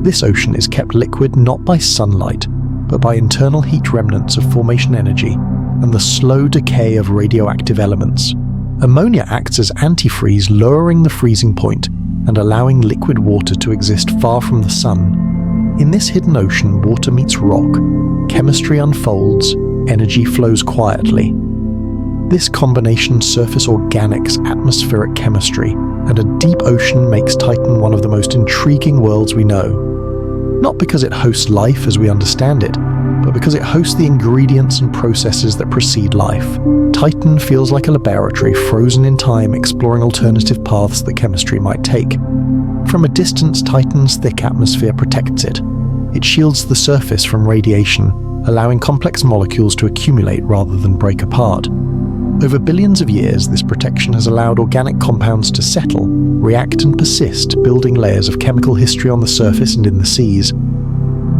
This ocean is kept liquid not by sunlight, but by internal heat remnants of formation energy and the slow decay of radioactive elements. Ammonia acts as antifreeze, lowering the freezing point and allowing liquid water to exist far from the sun. In this hidden ocean, water meets rock, chemistry unfolds, energy flows quietly. This combination, surface organics, atmospheric chemistry, and a deep ocean makes Titan one of the most intriguing worlds we know. Not because it hosts life as we understand it, but because it hosts the ingredients and processes that precede life. Titan feels like a laboratory frozen in time, exploring alternative paths that chemistry might take. From a distance, Titan's thick atmosphere protects it. It shields the surface from radiation, allowing complex molecules to accumulate rather than break apart. Over billions of years, this protection has allowed organic compounds to settle, react and persist, building layers of chemical history on the surface and in the seas.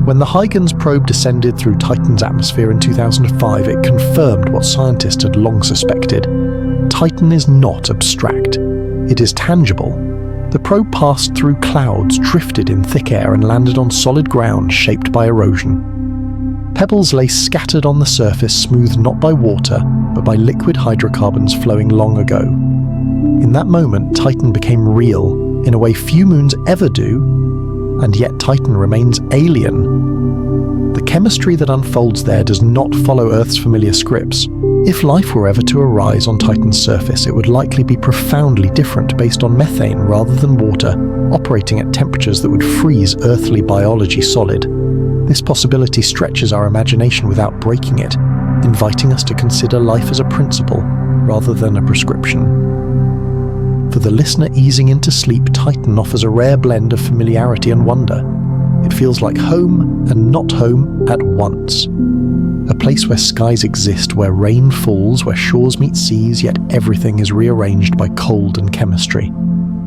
When the Huygens probe descended through Titan's atmosphere in 2005, it confirmed what scientists had long suspected. Titan is not abstract. It is tangible. The probe passed through clouds, drifted in thick air, and landed on solid ground shaped by erosion. Pebbles lay scattered on the surface, smoothed not by water, but by liquid hydrocarbons flowing long ago. In that moment, Titan became real, in a way few moons ever do, and yet Titan remains alien. The chemistry that unfolds there does not follow Earth's familiar scripts. If life were ever to arise on Titan's surface, it would likely be profoundly different based on methane rather than water, operating at temperatures that would freeze earthly biology solid. This possibility stretches our imagination without breaking it, inviting us to consider life as a principle rather than a prescription. For the listener easing into sleep, Titan offers a rare blend of familiarity and wonder. It feels like home and not home at once. A place where skies exist, where rain falls, where shores meet seas, yet everything is rearranged by cold and chemistry.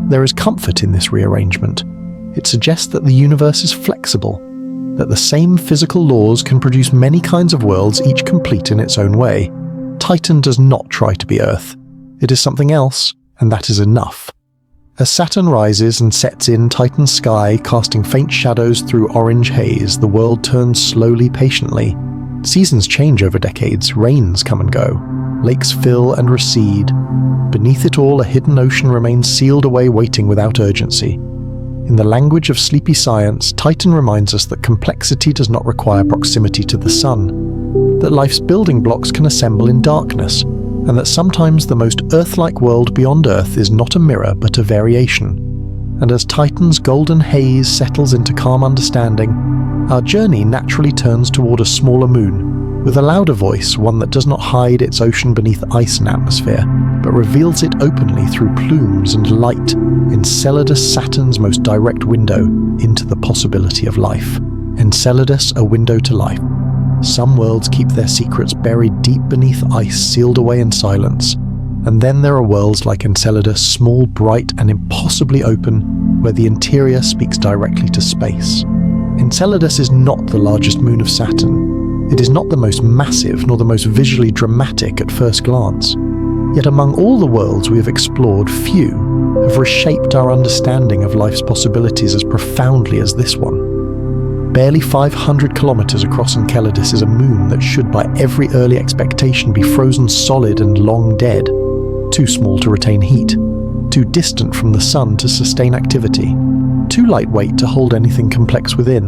There is comfort in this rearrangement. It suggests that the universe is flexible, that the same physical laws can produce many kinds of worlds, each complete in its own way. Titan does not try to be Earth. It is something else, and that is enough. As Saturn rises and sets in Titan's sky, casting faint shadows through orange haze, the world turns slowly, patiently. Seasons change over decades, rains come and go, lakes fill and recede. Beneath it all, a hidden ocean remains sealed away, waiting without urgency. In the language of sleepy science, Titan reminds us that complexity does not require proximity to the sun, that life's building blocks can assemble in darkness, and that sometimes the most Earth-like world beyond Earth is not a mirror but a variation. And as Titan's golden haze settles into calm understanding, our journey naturally turns toward a smaller moon, with a louder voice, one that does not hide its ocean beneath ice and atmosphere, but reveals it openly through plumes and light, Enceladus, Saturn's most direct window into the possibility of life. Enceladus, a window to life. Some worlds keep their secrets buried deep beneath ice, sealed away in silence. And then there are worlds like Enceladus, small, bright, and impossibly open, where the interior speaks directly to space. Enceladus is not the largest moon of Saturn. It is not the most massive, nor the most visually dramatic at first glance. Yet among all the worlds we have explored, few have reshaped our understanding of life's possibilities as profoundly as this one. Barely 500 kilometers across Enceladus is a moon that should by every early expectation be frozen solid and long dead, too small to retain heat, too distant from the sun to sustain activity, too lightweight to hold anything complex within,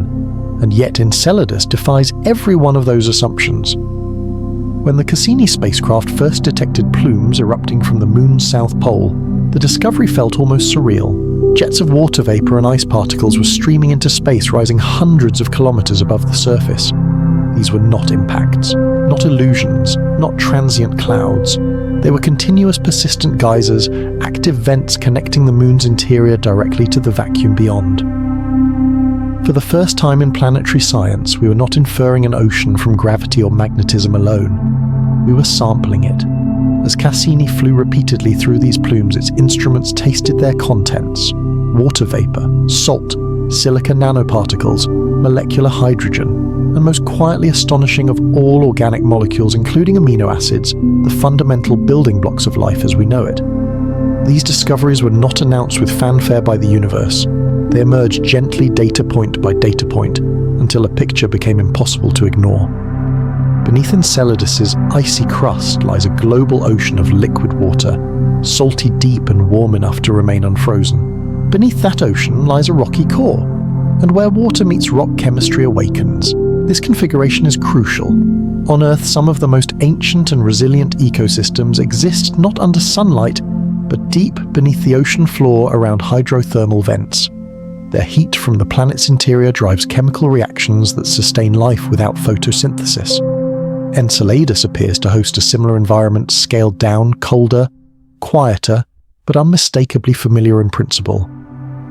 and yet Enceladus defies every one of those assumptions. When the Cassini spacecraft first detected plumes erupting from the moon's south pole, the discovery felt almost surreal. Jets of water vapor and ice particles were streaming into space, rising hundreds of kilometers above the surface. These were not impacts, not illusions, not transient clouds. They were continuous, persistent geysers, active vents connecting the moon's interior directly to the vacuum beyond. For the first time in planetary science, we were not inferring an ocean from gravity or magnetism alone. We were sampling it. As Cassini flew repeatedly through these plumes, its instruments tasted their contents: water vapor, salt, silica nanoparticles, molecular hydrogen, and most quietly astonishing of all organic molecules, including amino acids, the fundamental building blocks of life as we know it. These discoveries were not announced with fanfare by the universe. They emerged gently, data point by data point, until a picture became impossible to ignore. Beneath Enceladus's icy crust lies a global ocean of liquid water, salty deep and warm enough to remain unfrozen. Beneath that ocean lies a rocky core, and where water meets rock, chemistry awakens. This configuration is crucial. On Earth, some of the most ancient and resilient ecosystems exist not under sunlight, but deep beneath the ocean floor around hydrothermal vents. Their heat from the planet's interior drives chemical reactions that sustain life without photosynthesis. Enceladus appears to host a similar environment, scaled down, colder, quieter, but unmistakably familiar in principle.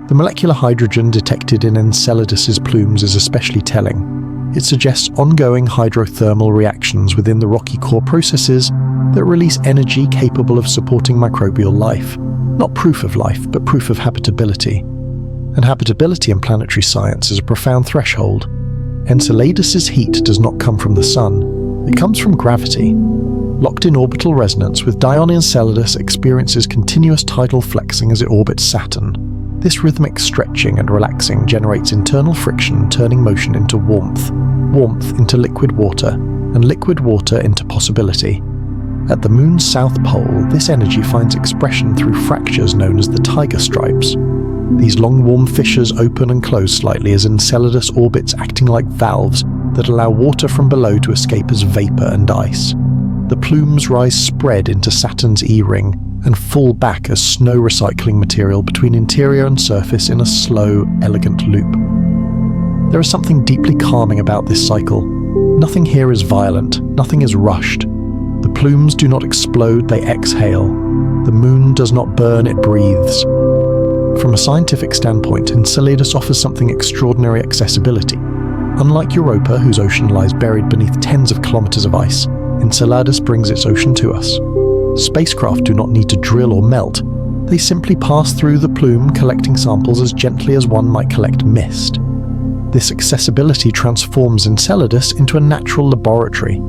The molecular hydrogen detected in Enceladus's plumes is especially telling. It suggests ongoing hydrothermal reactions within the rocky core, processes that release energy capable of supporting microbial life. Not proof of life, but proof of habitability. And habitability in planetary science is a profound threshold. Enceladus's heat does not come from the sun. It comes from gravity. Locked in orbital resonance with Dione, Enceladus experiences continuous tidal flexing as it orbits Saturn. This rhythmic stretching and relaxing generates internal friction, turning motion into warmth, warmth into liquid water, and liquid water into possibility. At the Moon's south pole, this energy finds expression through fractures known as the tiger stripes. These long warm fissures open and close slightly as Enceladus orbits, acting like valves that allow water from below to escape as vapor and ice. The plumes rise spread into Saturn's E-ring and fall back as snow recycling material between interior and surface in a slow, elegant loop. There is something deeply calming about this cycle. Nothing here is violent, nothing is rushed. The plumes do not explode, they exhale. The Moon does not burn, it breathes. From a scientific standpoint, Enceladus offers something extraordinary accessibility. Unlike Europa, whose ocean lies buried beneath tens of kilometers of ice, Enceladus brings its ocean to us. Spacecraft do not need to drill or melt. They simply pass through the plume, collecting samples as gently as one might collect mist. This accessibility transforms Enceladus into a natural laboratory,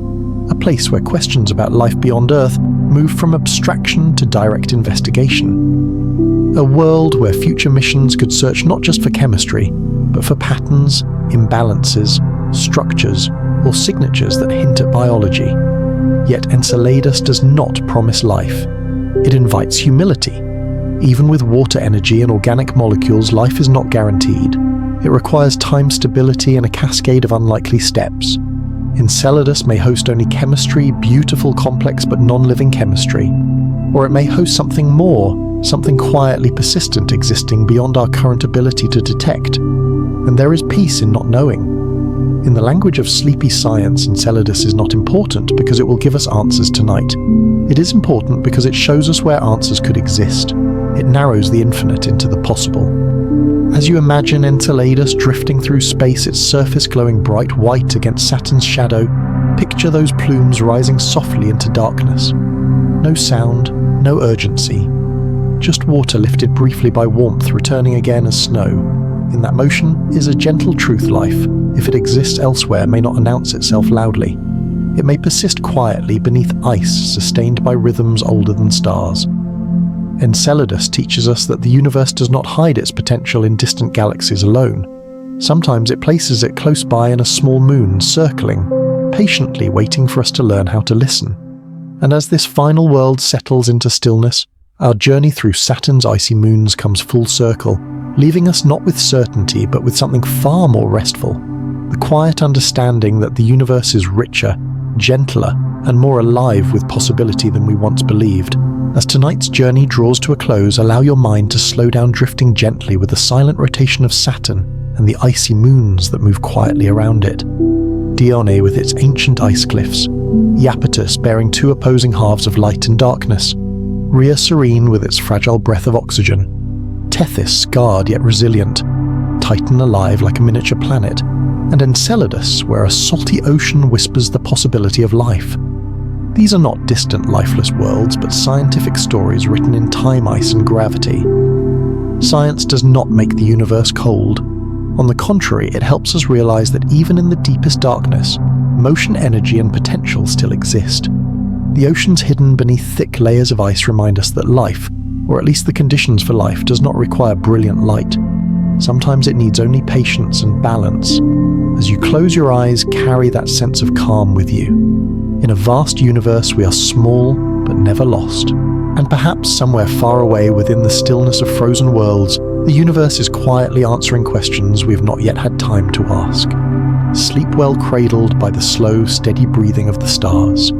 a place where questions about life beyond Earth move from abstraction to direct investigation. A world where future missions could search not just for chemistry, but for patterns, imbalances, structures, or signatures that hint at biology. Yet Enceladus does not promise life. It invites humility. Even with water energy and organic molecules, life is not guaranteed. It requires time stability and a cascade of unlikely steps. Enceladus may host only chemistry, beautiful, complex but non-living chemistry. Or it may host something more, something quietly persistent existing beyond our current ability to detect. And there is peace in not knowing. In the language of sleepy science, Enceladus is not important because it will give us answers tonight. It is important because it shows us where answers could exist. It narrows the infinite into the possible. As you imagine Enceladus drifting through space, its surface glowing bright white against Saturn's shadow, picture those plumes rising softly into darkness. No sound, no urgency. Just water lifted briefly by warmth, returning again as snow. In that motion is a gentle truth life. If it exists elsewhere, may not announce itself loudly. It may persist quietly beneath ice sustained by rhythms older than stars. Enceladus teaches us that the universe does not hide its potential in distant galaxies alone. Sometimes it places it close by in a small moon, circling, patiently waiting for us to learn how to listen. And as this final world settles into stillness, our journey through Saturn's icy moons comes full circle, leaving us not with certainty but with something far more restful. The quiet understanding that the universe is richer, gentler, and more alive with possibility than we once believed. As tonight's journey draws to a close, allow your mind to slow down, drifting gently with the silent rotation of Saturn and the icy moons that move quietly around it. Dione with its ancient ice cliffs, Iapetus bearing two opposing halves of light and darkness, Rhea serene with its fragile breath of oxygen, Tethys scarred yet resilient, Titan alive like a miniature planet, and Enceladus where a salty ocean whispers the possibility of life. These are not distant lifeless worlds, but scientific stories written in time, ice, and gravity. Science does not make the universe cold. On the contrary, it helps us realize that even in the deepest darkness, motion, energy, and potential still exist. The oceans hidden beneath thick layers of ice remind us that life, or at least the conditions for life, does not require brilliant light. Sometimes it needs only patience and balance. As you close your eyes, carry that sense of calm with you. In a vast universe, we are small but never lost. And perhaps somewhere far away within the stillness of frozen worlds, the universe is quietly answering questions we have not yet had time to ask. Sleep well, cradled by the slow, steady breathing of the stars.